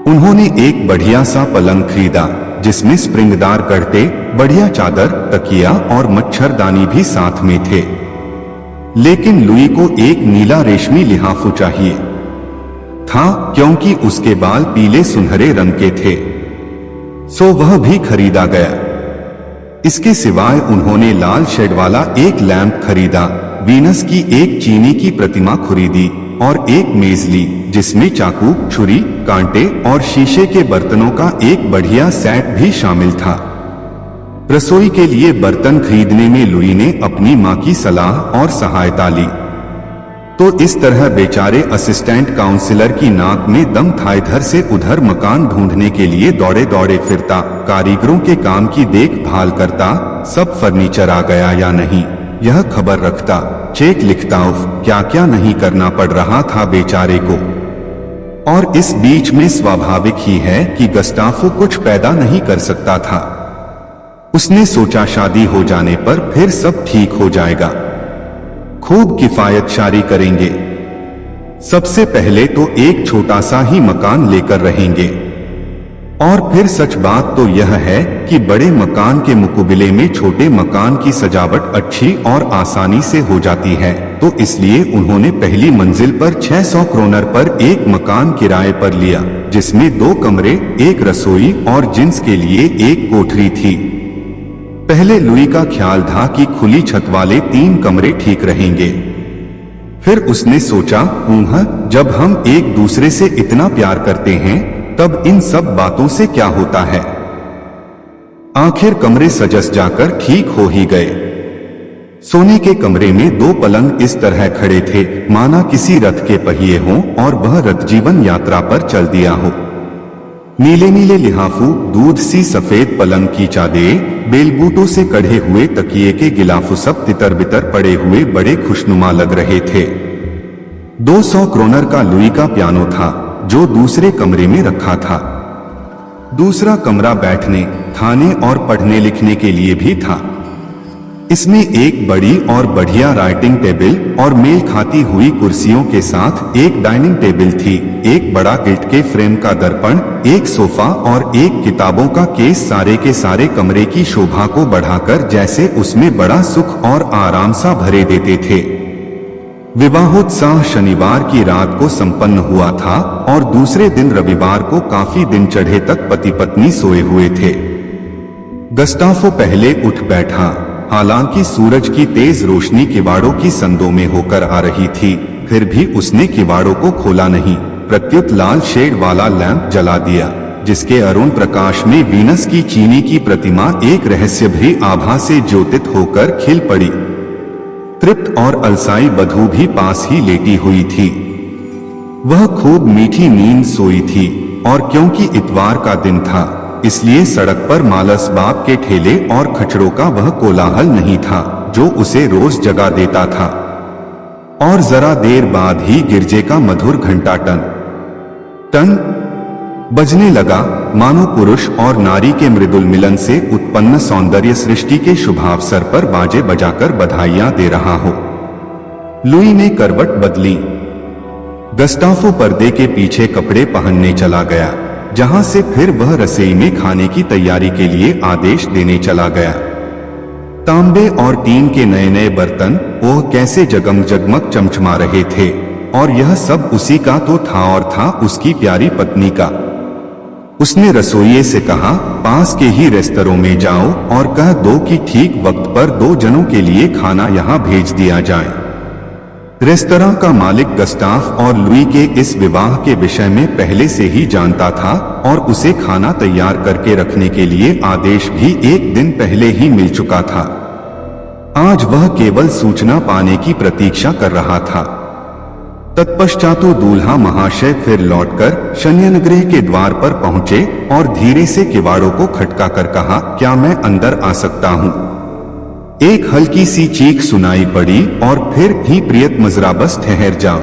उन्होंने एक बढ़िया सा पलंग खरीदा जिसमें स्प्रिंगदार गड्ढे, बढ़िया चादर, तकिया और मच्छरदानी भी साथ में थे। लेकिन लुई को एक नीला रेशमी लिहाफू चाहिए था क्योंकि उसके बाल पीले सुनहरे रंग के थे, सो वह भी खरीदा गया। इसके सिवाय उन्होंने लाल शेड वाला एक लैंप खरीदा, वीनस की एक चीनी की प्रतिमा खरीदी और एक मेज ली जिसमें चाकू, छुरी, कांटे और शीशे के बर्तनों का एक बढ़िया सेट भी शामिल था। रसोई के लिए बर्तन खरीदने में लुई ने अपनी मां की सलाह और सहायता ली। तो इस तरह बेचारे असिस्टेंट काउंसिलर की नाक में दम था। इधर से उधर मकान ढूंढने के लिए दौड़े दौड़े फिरता, कारीगरों के काम की देखभाल करता, सब फर्नीचर आ गया या नहीं यह खबर रखता, चेक लिखता, क्या क्या नहीं करना पड़ रहा था बेचारे को। और इस बीच में स्वाभाविक ही है कि गस्टाफो कुछ पैदा नहीं कर सकता था। उसने सोचा शादी हो जाने पर फिर सब ठीक हो जाएगा, खूब किफायतशारी करेंगे। सबसे पहले तो एक छोटा सा ही मकान लेकर रहेंगे। और फिर सच बात तो यह है कि बड़े मकान के मुकाबले में छोटे मकान की सजावट अच्छी और आसानी से हो जाती है, तो इसलिए उन्होंने पहली मंजिल पर 600 क्रोनर पर एक मकान किराए पर लिया जिसमें 2 कमरे, एक रसोई और जिन्स के लिए एक कोठरी थी। पहले लुई का ख्याल था कि खुली छत वाले 3 कमरे ठीक रहेंगे। फिर उसने सोचा, जब हम एक दूसरे से इतना प्यार करते हैं तब इन सब बातों से क्या होता है। आखिर कमरे सजस जाकर ठीक हो ही गए। सोने के कमरे में 2 पलंग इस तरह खड़े थे माना किसी रथ के पहिए हों और वह रथ जीवन यात्रा पर चल दिया हो। नीले नीले लिहाफू, दूध सी सफेद पलंग की चादरें, बेलबूटों से कढ़े हुए तकिए के गिलाफू सब तितर बितर पड़े हुए बड़े खुशनुमा लग रहे थे। 200 क्रोनर का लुई का पियानो था जो दूसरे कमरे में रखा था। दूसरा कमरा बैठने, खाने और पढ़ने लिखने के लिए भी था। इसमें एक बड़ी और बढ़िया राइटिंग टेबल और मेल खाती हुई कुर्सियों के साथ एक डाइनिंग टेबल थी, एक बड़ा गिल्ट के फ्रेम का दर्पण, एक सोफा और एक किताबों का केस सारे के सारे कमरे की शोभा को बढ़ाकर जैसे उसमें बड़ा सुख और आराम सा भरे देते थे। विवाहोत्सव शनिवार की रात को संपन्न हुआ था और दूसरे दिन रविवार को काफी दिन चढ़े तक पति पत्नी सोए हुए थे। गस्टाफो पहले उठ बैठा, हालांकि सूरज की तेज रोशनी किवाड़ों की संदों में होकर आ रही थी, फिर भी उसने किवाड़ों को खोला नहीं, प्रत्युत लाल शेड वाला लैंप जला दिया जिसके अरुण प्रकाश में वीनस की चीनी की प्रतिमा एक रहस्यभरी आभा से ज्योतित होकर खिल पड़ी। तृप्त और अलसाई बधू भी पास ही लेटी हुई थी। वह खूब मीठी नींद सोई थी और क्योंकि इतवार का दिन था इसलिए सड़क पर मालस बाप के ठेले और खचड़ों का वह कोलाहल नहीं था जो उसे रोज जगा देता था। और जरा देर बाद ही गिरजे का मधुर घंटा टन टन बजने लगा, मानो पुरुष और नारी के मृदुल मिलन से उत्पन्न सौंदर्य सृष्टि के शुभावसर पर बाजे बजाकर बधाइयां दे रहा हो। लुई ने करवट बदली। गस्टाफो पर्दे के पीछे कपड़े पहनने चला गया, जहां से फिर वह रसोई में खाने की तैयारी के लिए आदेश देने चला गया। तांबे और टीन के नए नए बर्तन वह कैसे जगमग चमचमा रहे थे, और यह सब उसी का तो था और था उसकी प्यारी पत्नी का। उसने रसोइये से कहा, पास के ही रेस्तरों में जाओ और कह दो कि ठीक वक्त पर 2 जनों के लिए खाना यहाँ भेज दिया जाए। रेस्तरां का मालिक गस्टाफ और लुई के इस विवाह के विषय में पहले से ही जानता था और उसे खाना तैयार करके रखने के लिए आदेश भी 1 दिन पहले ही मिल चुका था। आज वह केवल सूचना पाने की प्रतीक्षा कर रहा था। तत्पश्चात दूल्हा महाशय फिर लौटकर शयनगृह के द्वार पर पहुंचे और धीरे से किवाड़ों को खटकाकर कहा, क्या मैं अंदर आ सकता हूं? एक हल्की सी चीख सुनाई पड़ी और फिर ही प्रियतमजरा बस ठहर जाओ।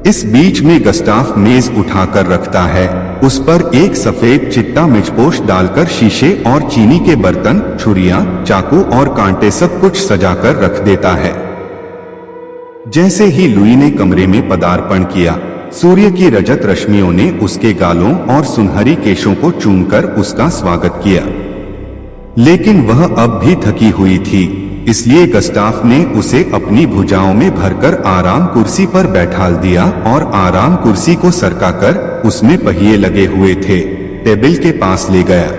इस बीच में गस्टाफ मेज उठाकर रखता है, उस पर एक सफेद चिट्टा मिचपोश डालकर शीशे और चीनी के बर्तन, छुरियां, चाकू और कांटे सब कुछ सजाकर रख देता है। जैसे ही लुई ने कमरे में पदार्पण किया, सूर्य की रजत रश्मियों ने उसके गालों और सुनहरी केशों को चूमकर उसका स्वागत किया। लेकिन वह अब भी थकी हुई थी, इसलिए गस्टाफ ने उसे अपनी भुजाओं में भरकर आराम कुर्सी पर बैठाल दिया और आराम कुर्सी को सरकाकर, उसमें पहिए लगे हुए थे, टेबल के पास ले गया।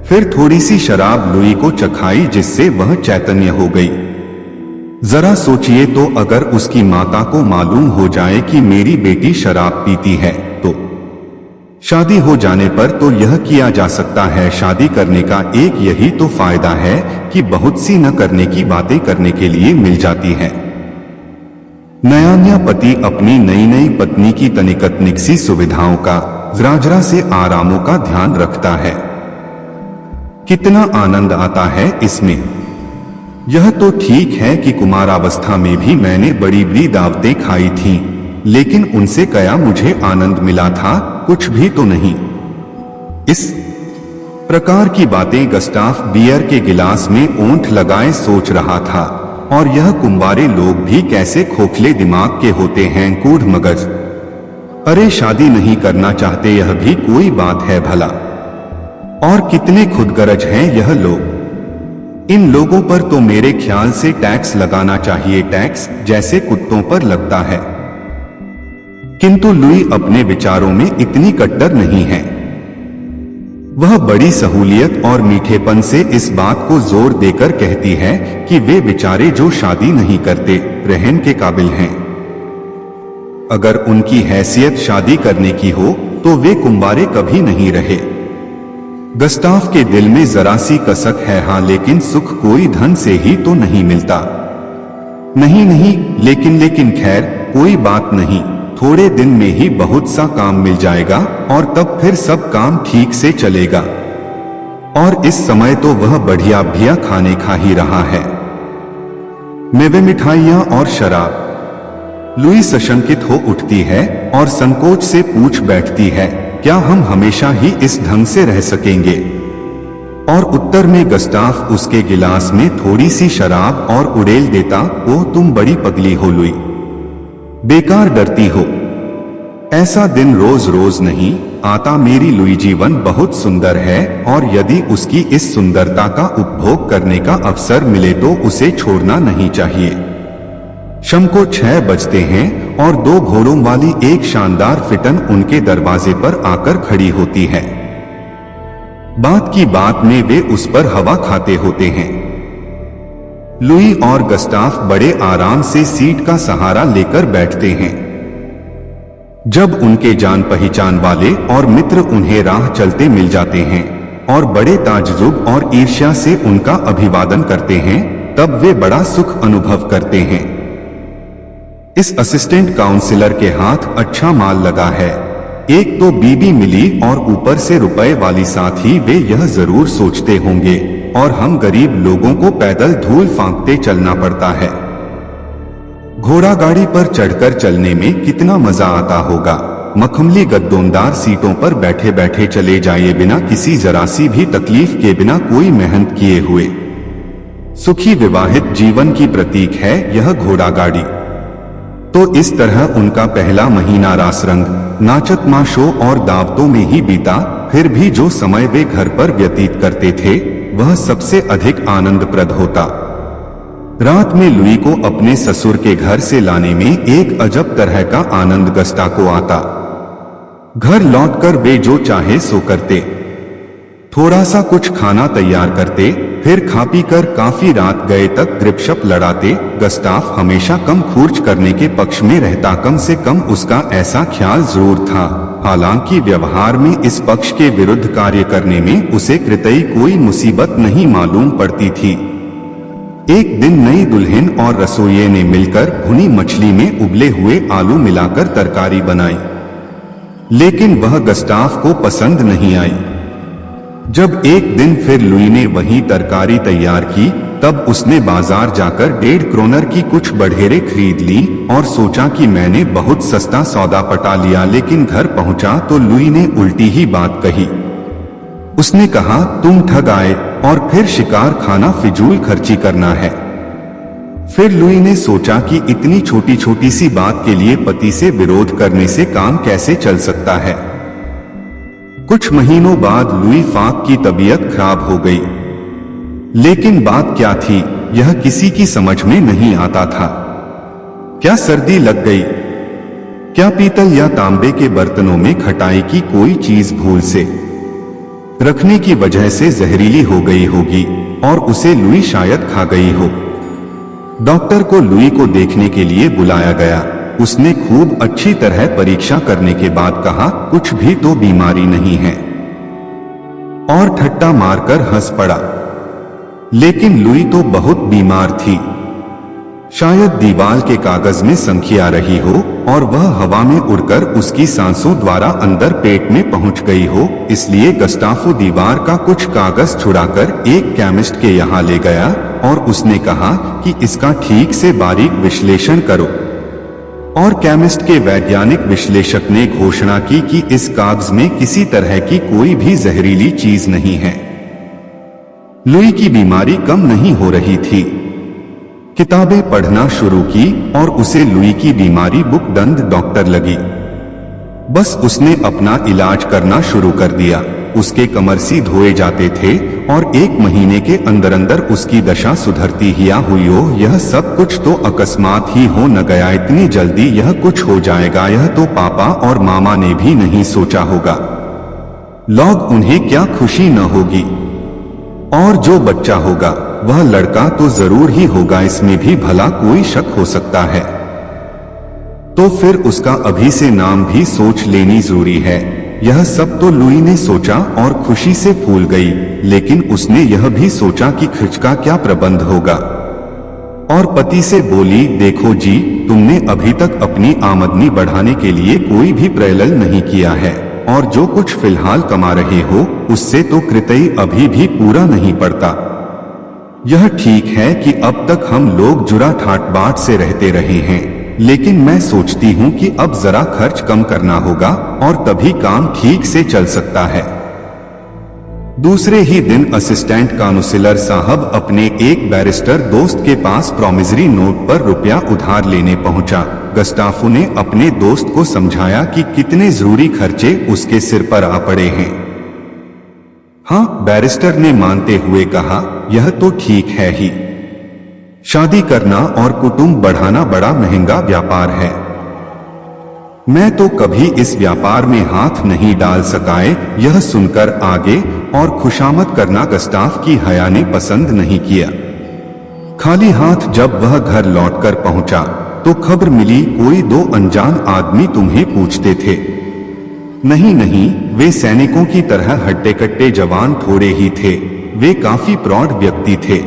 फिर थोड़ी सी शराब लुई को चखाई, जिससे वह चैतन्य हो गई। जरा सोचिए तो, अगर उसकी माता को मालूम हो जाए कि मेरी बेटी शराब पीती है तो शादी हो जाने पर तो यह किया जा सकता है। शादी करने का एक यही तो फायदा है कि बहुत सी न करने की बातें करने के लिए मिल जाती हैं। नया पति अपनी नई नई पत्नी की तनिक सी सुविधाओं का, जरा से आरामों का ध्यान रखता है। कितना आनंद आता है इसमें। यह तो ठीक है कि कुमारावस्था में भी मैंने बड़ी बड़ी दावतें खाई थीं, लेकिन उनसे क्या मुझे आनंद मिला था? कुछ भी तो नहीं। इस प्रकार की बातें गस्टाफ बियर के गिलास में ओंठ लगाए सोच रहा था। और यह कुंवारे लोग भी कैसे खोखले दिमाग के होते हैं, कूढ़ मगज। अरे शादी नहीं करना चाहते, यह भी कोई बात है भला। और कितने खुदगरज हैं यह लोग। इन लोगों पर तो मेरे ख्याल से टैक्स लगाना चाहिए, टैक्स जैसे कुत्तों पर लगता है। किंतु लुई अपने विचारों में इतनी कट्टर नहीं है। वह बड़ी सहूलियत और मीठेपन से इस बात को जोर देकर कहती है कि वे बेचारे जो शादी नहीं करते, रहन के काबिल हैं। अगर उनकी हैसियत शादी करने की हो तो वे कुंवारे कभी नहीं रहे। गस्टाफ के दिल में जरा सी कसक है, हाँ, लेकिन सुख कोई धन से ही तो नहीं मिलता। नहीं, लेकिन खैर कोई बात नहीं, थोड़े दिन में ही बहुत सा काम मिल जाएगा और तब फिर सब काम ठीक से चलेगा। और इस समय तो वह बढ़िया खाने खा ही रहा है, मेवे, मिठाइयां और शराब। लुई सशंकित हो उठती है और संकोच से पूछ बैठती है, क्या हम हमेशा ही इस ढंग से रह सकेंगे? और उत्तर में गस्टाफ उसके गिलास में थोड़ी सी शराब और उड़ेल देता, ओह तुम बड़ी पगली हो लुई, बेकार डरती हो। ऐसा दिन रोज रोज नहीं आता मेरी लुई। जीवन बहुत सुंदर है और यदि उसकी इस सुंदरता का उपभोग करने का अवसर मिले तो उसे छोड़ना नहीं चाहिए। शाम को 6 बजते हैं और 2 घोड़ों वाली एक शानदार फिटन उनके दरवाजे पर आकर खड़ी होती है। बात की बात में वे उस पर हवा खाते होते हैं। लुई और गस्टाफ बड़े आराम से सीट का सहारा लेकर बैठते हैं। जब उनके जान पहचान वाले और मित्र उन्हें राह चलते मिल जाते हैं और बड़े ताज्जुब और ईर्ष्या से उनका अभिवादन करते हैं, तब वे बड़ा सुख अनुभव करते हैं। इस असिस्टेंट काउंसिलर के हाथ अच्छा माल लगा है। एक तो बीबी मिली और ऊपर से रुपए वाली, साथ ही वे यह जरूर सोचते होंगे, और हम गरीब लोगों को पैदल धूल फांकते चलना पड़ता है। घोड़ा गाड़ी पर चढ़कर चलने में कितना मजा आता होगा। मखमली गद्दोंदार सीटों पर बैठे बैठे चले जाइए, बिना किसी जरा सी भी तकलीफ के, बिना कोई मेहनत किए हुए। सुखी विवाहित जीवन की प्रतीक है यह घोड़ा गाड़ी। तो इस तरह उनका पहला महीना रास रंग, नाचत माशो और दावतों में ही बीता। फिर भी जो समय वे घर पर व्यतीत करते थे वह सबसे अधिक आनंदप्रद होता। रात में लुई को अपने ससुर के घर से लाने में एक अजब तरह का आनंद गस्टा को आता। घर लौटकर वे जो चाहे सो करते, थोड़ा सा कुछ खाना तैयार करते, फिर खा पी कर काफी रात गए तक ग्रिपशप लड़ाते। गस्टाफ हमेशा कम खर्च करने के पक्ष में रहता, कम से कम उसका ऐसा ख्याल जरूर था। हालांकि व्यवहार में इस पक्ष के विरुद्ध कार्य करने में उसे कृतई कोई मुसीबत नहीं मालूम पड़ती थी। एक दिन नई दुल्हन और रसोइये ने मिलकर भुनी मछली में उबले हुए आलू मिलाकर तरकारी बनाई, लेकिन वह गस्टाफ को पसंद नहीं आई। जब एक दिन फिर लुई ने वही तरकारी तैयार की, तब उसने बाजार जाकर 1.5 क्रोनर की कुछ बड़ेरे खरीद ली और सोचा कि मैंने बहुत सस्ता सौदा पटा लिया। लेकिन घर पहुंचा तो लुई ने उल्टी ही बात कही। उसने कहा, तुम ठग आए और फिर शिकार खाना फिजूल खर्ची करना है। फिर लुई ने सोचा कि इतनी छोटी छोटी सी बात के लिए पति से विरोध करने से काम कैसे चल सकता है। कुछ महीनों बाद लुई फाक की तबीयत खराब हो गई, लेकिन बात क्या थी यह किसी की समझ में नहीं आता था। क्या सर्दी लग गई? क्या पीतल या तांबे के बर्तनों में खटाई की कोई चीज भूल से रखने की वजह से जहरीली हो गई होगी और उसे लुई शायद खा गई हो। डॉक्टर को लुई को देखने के लिए बुलाया गया। उसने खूब अच्छी तरह परीक्षा करने के बाद कहा, कुछ भी तो बीमारी नहीं है, और ठट्टा मारकर हंस पड़ा। लेकिन लुई तो बहुत बीमार थी। शायद दीवार के कागज में संखी आ रही हो और वह हवा में उड़कर उसकी सांसों द्वारा अंदर पेट में पहुंच गई हो। इसलिए गस्टाफो दीवार का कुछ कागज छुड़ाकर एक केमिस्ट के यहाँ ले गया और उसने कहा कि इसका ठीक से बारीक विश्लेषण करो। और केमिस्ट के वैज्ञानिक विश्लेषक ने घोषणा की कि इस कागज में किसी तरह की कोई भी जहरीली चीज नहीं है। लुई की बीमारी कम नहीं हो रही थी। किताबें पढ़ना शुरू की और उसे लुई की बीमारी बुकदंद डॉक्टर लगी। बस उसने अपना इलाज करना शुरू कर दिया। उसके कमरसी धोए जाते थे और 1 महीने के अंदर अंदर उसकी दशा सुधरती ही हुई हो। यह सब कुछ तो अकस्मात ही हो न गया। इतनी जल्दी यह कुछ हो जाएगा यह तो पापा और मामा ने भी नहीं सोचा होगा। लोग उन्हें क्या खुशी न होगी। और जो बच्चा होगा वह लड़का तो जरूर ही होगा, इसमें भी भला कोई शक हो सकता है। तो फिर उसका अभी से नाम भी सोच लेनी जरूरी है। यह सब तो लुई ने सोचा और खुशी से फूल गई। लेकिन उसने यह भी सोचा कि खर्च का क्या प्रबंध होगा। और पति से बोली, देखो जी, तुमने अभी तक अपनी आमदनी बढ़ाने के लिए कोई भी प्रयत्न नहीं किया है और जो कुछ फिलहाल कमा रहे हो उससे तो कृतई अभी भी पूरा नहीं पड़ता। यह ठीक है कि अब तक हम लोग जुरा ठाट बाट से रहते रहे हैं, लेकिन मैं सोचती हूँ कि अब जरा खर्च कम करना होगा और तभी काम ठीक से चल सकता है। दूसरे ही दिन असिस्टेंट काउंसिलर साहब अपने एक बैरिस्टर दोस्त के पास प्रॉमिसरी नोट पर रुपया उधार लेने पहुंचा। गस्टाफो ने अपने दोस्त को समझाया कि कितने जरूरी खर्चे उसके सिर पर आ पड़े हैं। हाँ, बैरिस्टर ने मानते हुए कहा, यह तो ठीक है ही। शादी करना और कुटुंब बढ़ाना बड़ा महंगा व्यापार है। मैं तो कभी इस व्यापार में हाथ नहीं डाल सकाए। यह सुनकर आगे और खुशामद करना गस्टाफ की हया ने पसंद नहीं किया। खाली हाथ जब वह घर लौटकर पहुंचा तो खबर मिली, कोई 2 अनजान आदमी तुम्हें पूछते थे। नहीं नहीं, वे सैनिकों की तरह हट्टे कट्टे जवान थोड़े ही थे, वे काफी प्रौढ़ व्यक्ति थे।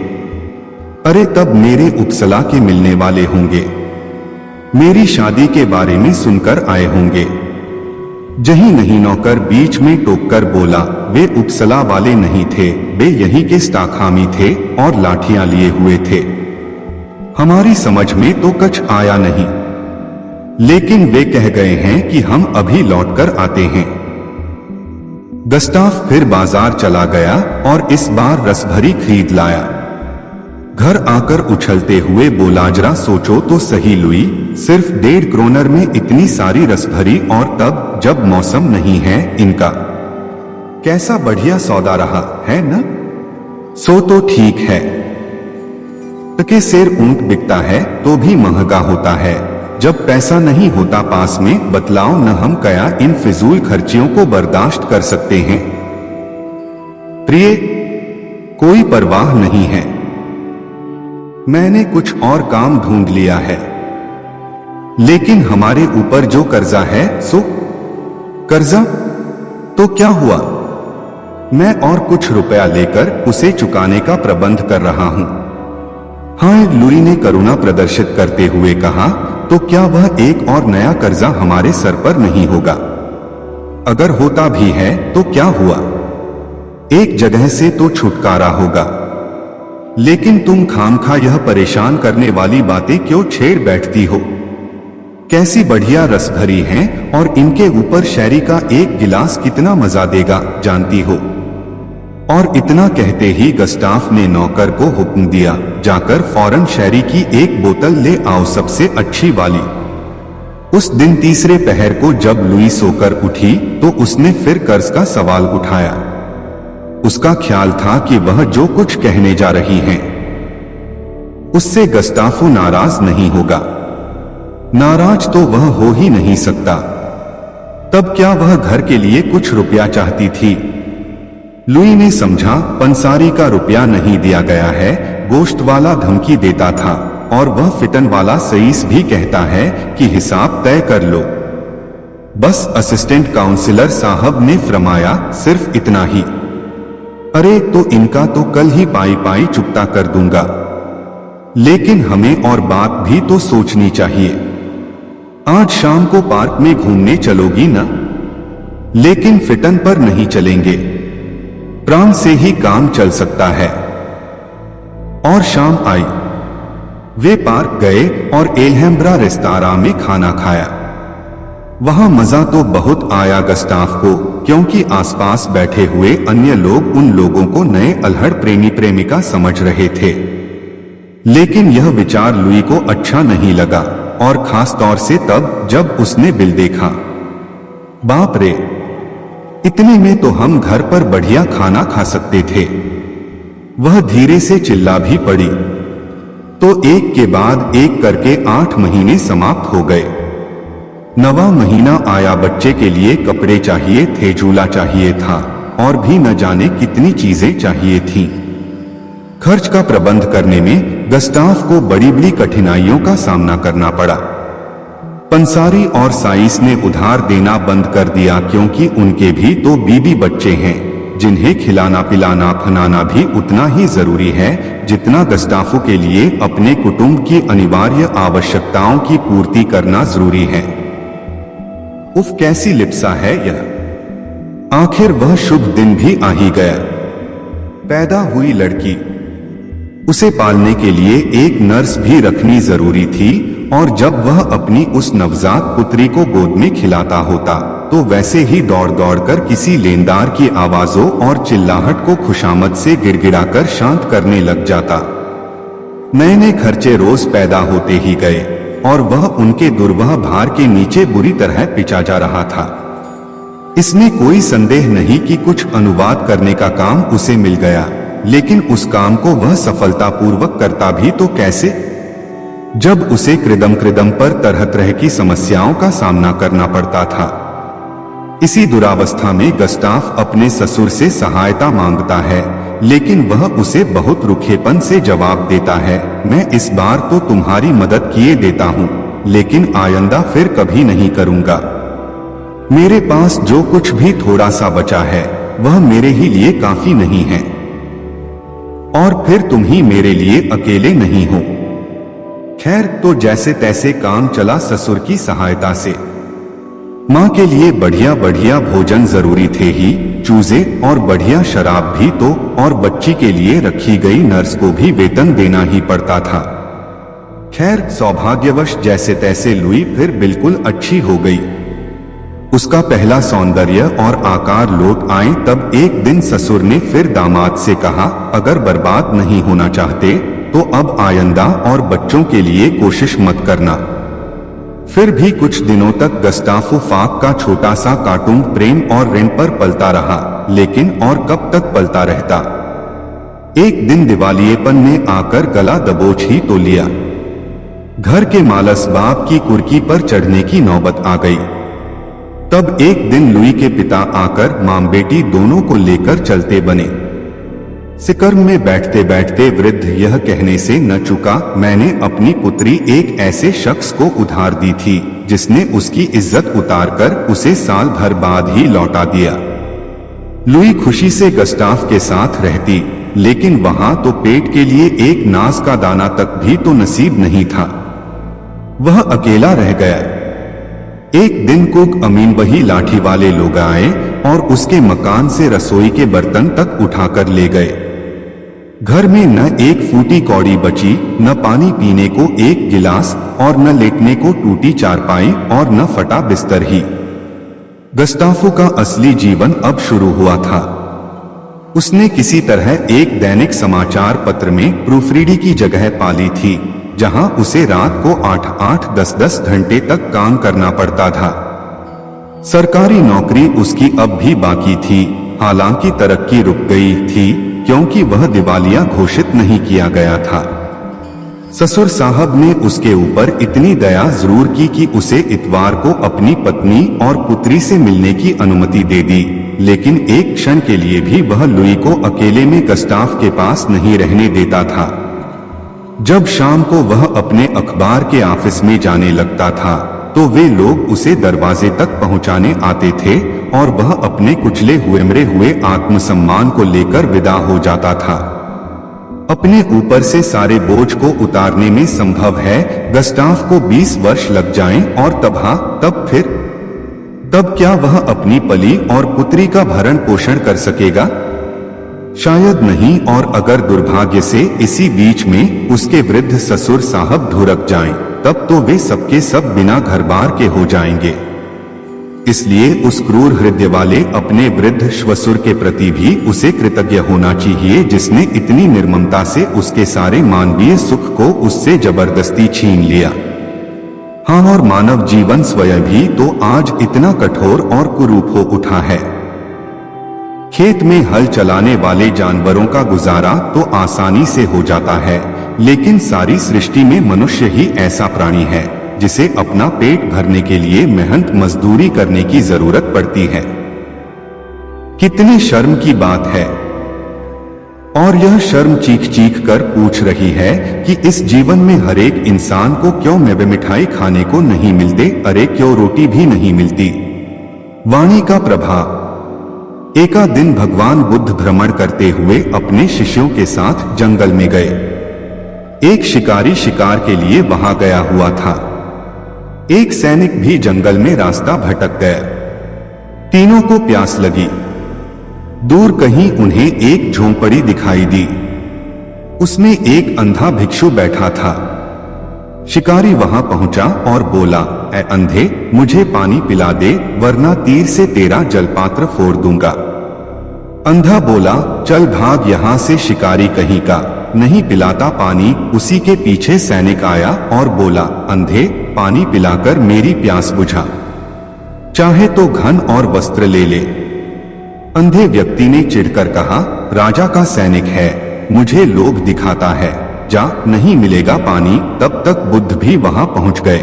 अरे तब मेरे उपसला के मिलने वाले होंगे, मेरी शादी के बारे में सुनकर आए होंगे। जही नहीं नौकर बीच में टोककर बोला, वे उपसला वाले नहीं थे, वे यहीं के स्टाखामी थे और लाठियां लिए हुए थे। हमारी समझ में तो कुछ आया नहीं, लेकिन वे कह गए हैं कि हम अभी लौटकर आते हैं। गस्टाफ फिर बाजार चला गया और इस बार रसभरी खरीद लाया। घर आकर उछलते हुए बोला, जरा सोचो तो सही लुई, सिर्फ 1.5 क्रोनर में इतनी सारी रसभरी, और तब जब मौसम नहीं है इनका। कैसा बढ़िया सौदा रहा है न? सो तो ठीक है, टके सेर ऊंट बिकता है तो भी महंगा होता है। जब पैसा नहीं होता पास में, बतलाओ न हम क्या इन फिजूल खर्चियों को बर्दाश्त कर सकते हैं? प्रिय, कोई परवाह नहीं है, मैंने कुछ और काम ढूंढ लिया है। लेकिन हमारे ऊपर जो कर्जा है सो कर्जा तो क्या हुआ? मैं और कुछ रुपया लेकर उसे चुकाने का प्रबंध कर रहा हूं। हाँ, लुई ने करुणा प्रदर्शित करते हुए कहा, तो क्या वह एक और नया कर्जा हमारे सर पर नहीं होगा? अगर होता भी है तो क्या हुआ, एक जगह से तो छुटकारा होगा। लेकिन तुम खामखा यह परेशान करने वाली बातें क्यों छेड़ बैठती हो? कैसी बढ़िया रस भरी हैं, और इनके ऊपर शैरी का एक गिलास कितना मजा देगा जानती हो? और इतना कहते ही गस्टाफ ने नौकर को हुक्म दिया, जाकर फौरन शैरी की एक बोतल ले आओ, सबसे अच्छी वाली। उस दिन तीसरे पहर को जब लुई सोकर उठी तो उसने फिर कर्ज का सवाल उठाया। उसका ख्याल था कि वह जो कुछ कहने जा रही हैं उससे गस्टाफो नाराज नहीं होगा। नाराज तो वह हो ही नहीं सकता। तब क्या वह घर के लिए कुछ रुपया चाहती थी? लुई ने समझा, पंसारी का रुपया नहीं दिया गया है, गोश्त वाला धमकी देता था, और वह फिटन वाला सईस भी कहता है कि हिसाब तय कर लो। बस असिस्टेंट काउंसिलर साहब ने फरमाया, सिर्फ इतना ही। अरे तो इनका तो कल ही पाई पाई चुकता कर दूंगा। लेकिन हमें और बात भी तो सोचनी चाहिए। आज शाम को पार्क में घूमने चलोगी ना? लेकिन फिटन पर नहीं चलेंगे, प्राण से ही काम चल सकता है। और शाम आई, वे पार्क गए और एल्हेम्ब्रा रेस्तरां में खाना खाया। वहां मजा तो बहुत आया गस्टाफ को, क्योंकि आसपास बैठे हुए अन्य लोग उन लोगों को नए अल्हड़ प्रेमी प्रेमिका समझ रहे थे। लेकिन यह विचार लुई को अच्छा नहीं लगा, और खास तौर से तब जब उसने बिल देखा। बाप रे, इतने में तो हम घर पर बढ़िया खाना खा सकते थे। वह धीरे से चिल्ला भी पड़ी। तो एक के बाद एक करके 8 महीने समाप्त हो गए। 9वां महीना आया, बच्चे के लिए कपड़े चाहिए थे, झूला चाहिए था, और भी न जाने कितनी चीजें चाहिए थीं। खर्च का प्रबंध करने में गस्टाफ को बड़ी बड़ी कठिनाइयों का सामना करना पड़ा। पंसारी और साइस ने उधार देना बंद कर दिया, क्योंकि उनके भी तो बीबी बच्चे हैं जिन्हें खिलाना पिलाना फनाना भी उतना ही जरूरी है जितना गस्टाफो के लिए अपने कुटुंब की अनिवार्य आवश्यकताओं की पूर्ति करना जरूरी है। उफ, कैसी लिप्सा है यह। आखिर वह शुभ दिन भी आ ही गया। पैदा हुई लड़की, उसे पालने के लिए एक नर्स भी रखनी जरूरी थी, और जब वह अपनी उस नवजात पुत्री को गोद में खिलाता होता तो वैसे ही दौड़ दौड़ कर किसी लेनदार की आवाजों और चिल्लाहट को खुशामद से गिड़गिड़ाकर शांत करने लग जाता। नए नए खर्चे रोज पैदा होते ही गए, और वह उनके दुर्वह भार के नीचे बुरी तरह पिचा जा रहा था। इसमें कोई संदेह नहीं कि कुछ अनुवाद करने का काम उसे मिल गया, लेकिन उस काम को वह सफलतापूर्वक करता भी तो कैसे, जब उसे कृदम कृदम पर तरह तरह की समस्याओं का सामना करना पड़ता था। इसी दुरावस्था में गस्टाफ अपने ससुर से सहायता मांगता है, लेकिन वह उसे बहुत रुखेपन से जवाब देता है, मैं इस बार तो तुम्हारी मदद किए देता हूँ, लेकिन आइंदा फिर कभी नहीं करूँगा। मेरे पास जो कुछ भी थोड़ा सा बचा है वह मेरे ही लिए काफी नहीं है, और फिर तुम ही मेरे लिए अकेले नहीं हो। खैर, तो जैसे तैसे काम चला ससुर की सहायता से। माँ के लिए बढ़िया बढ़िया भोजन जरूरी थे ही, चूजे और बढ़िया शराब भी तो, और बच्ची के लिए रखी गई नर्स को भी वेतन देना ही पड़ता था। खैर सौभाग्यवश जैसे तैसे लुई फिर बिल्कुल अच्छी हो गई। उसका पहला सौंदर्य और आकार लौट आए। तब एक दिन ससुर ने फिर दामाद से कहा, अगर बर्बाद नहीं होना चाहते तो अब आइंदा और बच्चों के लिए कोशिश मत करना। फिर भी कुछ दिनों तक गस्टाफो फाक का छोटा सा कार्टून प्रेम और ऋण पर पलता रहा, लेकिन और कब तक पलता रहता। एक दिन दिवालियेपन ने आकर गला दबोच ही तो लिया। घर के मालस बाप की कुर्की पर चढ़ने की नौबत आ गई। तब एक दिन लुई के पिता आकर मां बेटी दोनों को लेकर चलते बने। सिकर्म में बैठते बैठते वृद्ध यह कहने से न चुका, मैंने अपनी पुत्री एक ऐसे शख्स को उधार दी थी जिसने उसकी इज्जत उतारकर उसे साल भर बाद ही लौटा दिया। लुई खुशी से गस्टाफ के साथ रहती, लेकिन वहां तो पेट के लिए एक नाज का दाना तक भी तो नसीब नहीं था। वह अकेला रह गया। एक दिन कुक अमीन वही लाठी वाले लोग आए और उसके मकान से रसोई के बर्तन तक उठाकर ले गए। घर में न एक फूटी कौड़ी बची, न पानी पीने को एक गिलास, और न लेटने को टूटी चारपाई, और न फटा बिस्तर ही। गस्टाफो का असली जीवन अब शुरू हुआ था। उसने किसी तरह एक दैनिक समाचार पत्र में प्रूफरीडी की जगह पाली थी, जहां उसे रात को 8-8, 10-10 घंटे तक काम करना पड़ता था। सरकारी नौकरी उसकी अब भी बाकी थी, हालांकि तरक्की रुक गई थी क्योंकि वह दिवालिया घोषित नहीं किया गया था। ससुर साहब ने उसके ऊपर इतनी दया जरूर की कि उसे इतवार को अपनी पत्नी और पुत्री से मिलने की अनुमति दे दी, लेकिन एक क्षण के लिए भी वह लुई को अकेले में गस्टाफ के पास नहीं रहने देता था। जब शाम को वह अपने अखबार के ऑफिस में जाने लगता था तो वे लोग उसे दरवाजे तक पहुंचाने आते थे और वह अपने कुचले हुए मरे हुए आत्मसम्मान को लेकर विदा हो जाता था। अपने ऊपर से सारे बोझ को उतारने में संभव है गस्टाफ को 20 वर्ष लग जाएं और तब क्या वह अपनी पली और पुत्री का भरण पोषण कर सकेगा? शायद नहीं, और अगर दुर्भाग्य से इसी बीच में उसके वृद्ध ससुर साहब ढुरक जाएं, तब तो वे सबके सब बिना घर बार के हो जाएंगे। इसलिए उस क्रूर हृदय वाले अपने वृद्ध श्वसुर के प्रति भी उसे कृतज्ञ होना चाहिए, जिसने इतनी निर्ममता से उसके सारे मानवीय सुख को उससे जबरदस्ती छीन लिया। हाँ, और मानव जीवन स्वयं भी तो आज इतना कठोर और कुरूप हो उठा है। खेत में हल चलाने वाले जानवरों का गुजारा तो आसानी से हो जाता है, लेकिन सारी सृष्टि में मनुष्य ही ऐसा प्राणी है जिसे अपना पेट भरने के लिए मेहनत मजदूरी करने की जरूरत पड़ती है। कितनी शर्म की बात है। और यह शर्म चीख चीख कर पूछ रही है कि इस जीवन में हर एक इंसान को क्यों मेवे मिठाई खाने को नहीं मिलते, अरे क्यों रोटी भी नहीं मिलती। वाणी का प्रभाव। एका दिन भगवान बुद्ध भ्रमण करते हुए अपने शिष्यों के साथ जंगल में गए। एक शिकारी शिकार के लिए वहां गया हुआ था। एक सैनिक भी जंगल में रास्ता भटक गया। तीनों को प्यास लगी। दूर कहीं उन्हें एक झोंपड़ी दिखाई दी। उसमें एक अंधा भिक्षु बैठा था। शिकारी वहां पहुंचा और बोला, ऐ अंधे, मुझे पानी पिला दे वरना तीर से तेरा जलपात्र फोड़ दूंगा। अंधा बोला, चल भाग यहां से शिकारी कहीं का, नहीं पिलाता पानी। उसी के पीछे सैनिक आया और बोला, अंधे, पानी पिलाकर मेरी प्यास बुझा, चाहे तो घन और वस्त्र ले ले। अंधे व्यक्ति ने चिढ़कर कहा, राजा का सैनिक है, मुझे लोभ दिखाता है, जा, नहीं मिलेगा पानी। तब तक बुद्ध भी वहां पहुंच गए।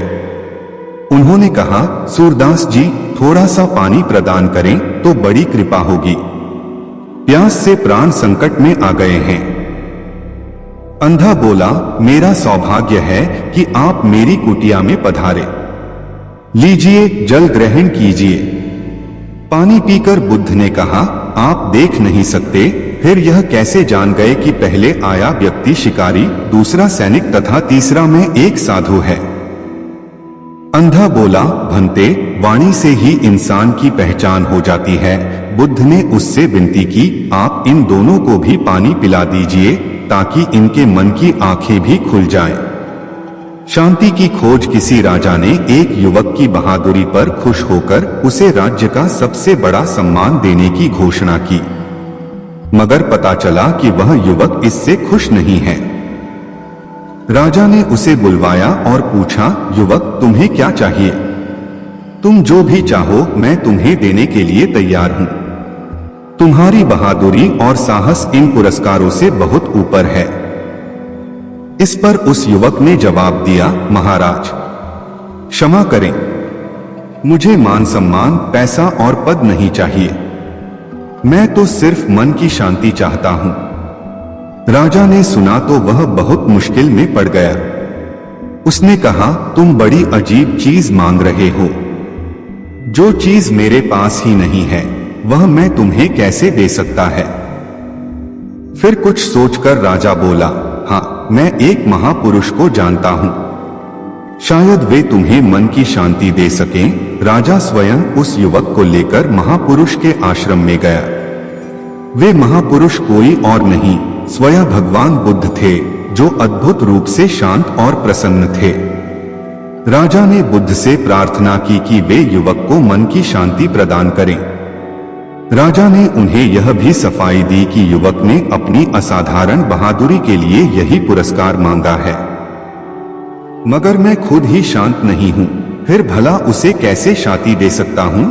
उन्होंने कहा, सूरदास जी, थोड़ा सा पानी प्रदान करें तो बड़ी कृपा होगी, प्यास से प्राण संकट में आ गए हैं। अंधा बोला, मेरा सौभाग्य है कि आप मेरी कुटिया में पधारे, लीजिए जल ग्रहण कीजिए। पानी पीकर बुद्ध ने कहा, आप देख नहीं सकते, फिर यह कैसे जान गए कि पहले आया व्यक्ति शिकारी, दूसरा सैनिक तथा तीसरा मैं एक साधु है। अंधा बोला, भंते, वाणी से ही इंसान की पहचान हो जाती है। बुद्ध ने उससे विनती की, आप इन दोनों को भी पानी पिला दीजिए ताकि इनके मन की आंखें भी खुल जाएं। शांति की खोज किसी राजा ने एक युवक की बहादुरी पर खुश होकर उसे राज्य का सबसे बड़ा सम्मान देने की घोषणा की, मगर पता चला कि वह युवक इससे खुश नहीं है। राजा ने उसे बुलवाया और पूछा, युवक, तुम्हें क्या चाहिए? तुम जो भी चाहो मैं तुम्हें देने के लिए तैयार हूं। तुम्हारी बहादुरी और साहस इन पुरस्कारों से बहुत ऊपर है। इस पर उस युवक ने जवाब दिया, महाराज, क्षमा करें, मुझे मान सम्मान, पैसा और पद नहीं चाहिए। मैं तो सिर्फ मन की शांति चाहता हूं। राजा ने सुना तो वह बहुत मुश्किल में पड़ गया। उसने कहा, तुम बड़ी अजीब चीज मांग रहे हो। जो चीज मेरे पास ही नहीं है वह मैं तुम्हें कैसे दे सकता है? फिर कुछ सोचकर राजा बोला, हाँ, मैं एक महापुरुष को जानता हूं, शायद वे तुम्हें मन की शांति दे सकें। राजा स्वयं उस युवक को लेकर महापुरुष के आश्रम में गया। वे महापुरुष कोई और नहीं, स्वयं भगवान बुद्ध थे, जो अद्भुत रूप से शांत और प्रसन्न थे। राजा ने बुद्ध से प्रार्थना की कि वे युवक को मन की शांति प्रदान करें। राजा ने उन्हें यह भी सफाई दी कि युवक ने अपनी असाधारण बहादुरी के लिए यही पुरस्कार मांगा है, मगर मैं खुद ही शांत नहीं हूं, फिर भला उसे कैसे शांति दे सकता हूं?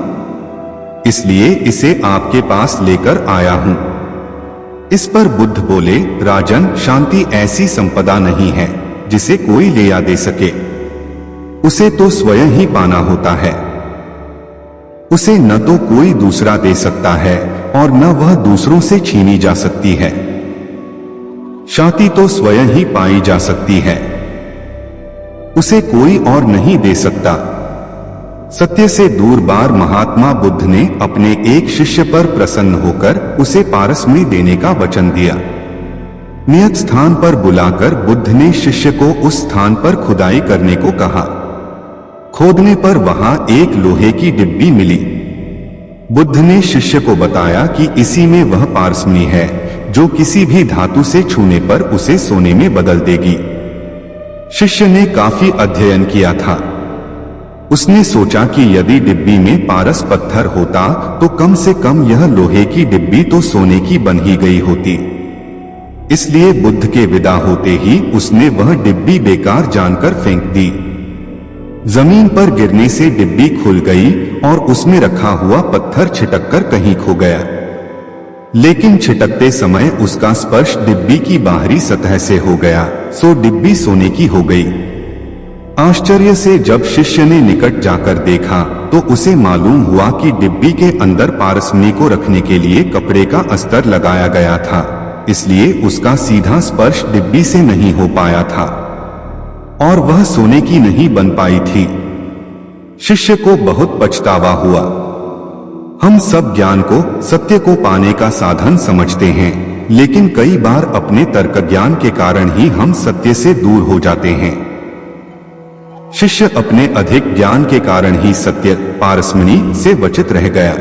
इसलिए इसे आपके पास लेकर आया हूं। इस पर बुद्ध बोले, राजन, शांति ऐसी संपदा नहीं है जिसे कोई ले या दे सके। उसे तो स्वयं ही पाना होता है। उसे न तो कोई दूसरा दे सकता है और न वह दूसरों से छीनी जा सकती है। शांति तो स्वयं ही पाई जा सकती है, उसे कोई और नहीं दे सकता। सत्य से दूर बार महात्मा बुद्ध ने अपने एक शिष्य पर प्रसन्न होकर उसे पारसमणि देने का वचन दिया। नियत स्थान पर बुलाकर बुद्ध ने शिष्य को उस स्थान पर खुदाई करने को कहा। खोदने पर वहां एक लोहे की डिब्बी मिली। बुद्ध ने शिष्य को बताया कि इसी में वह पारसमणि है जो किसी भी धातु से छूने पर उसे सोने में बदल देगी। शिष्य ने काफी अध्ययन किया था। उसने सोचा कि यदि डिब्बी में पारस पत्थर होता तो कम से कम यह लोहे की डिब्बी तो सोने की बन ही गई होती। इसलिए बुद्ध के विदा होते ही उसने वह डिब्बी बेकार जानकर फेंक दी। जमीन पर गिरने से डिब्बी खुल गई और उसमें रखा हुआ पत्थर छिटककर कहीं खो गया। लेकिन छिटकते समय उसका स्पर्श डिब्बी की बाहरी सतह से हो गया, सो डिब्बी सोने की हो गई। आश्चर्य से जब शिष्य ने निकट जाकर देखा तो उसे मालूम हुआ कि डिब्बी के अंदर पारसमणि को रखने के लिए कपड़े का अस्तर लगाया गया था, इसलिए उसका सीधा स्पर्श डिब्बी से नहीं हो पाया था और वह सोने की नहीं बन पाई थी। शिष्य को बहुत पछतावा हुआ। हम सब ज्ञान को, सत्य को पाने का साधन समझते हैं, लेकिन कई बार अपने तर्क ज्ञान के कारण ही हम सत्य से दूर हो जाते हैं। शिष्य अपने अधिक ज्ञान के कारण ही सत्य, पारसमणि से वंचित रह गया।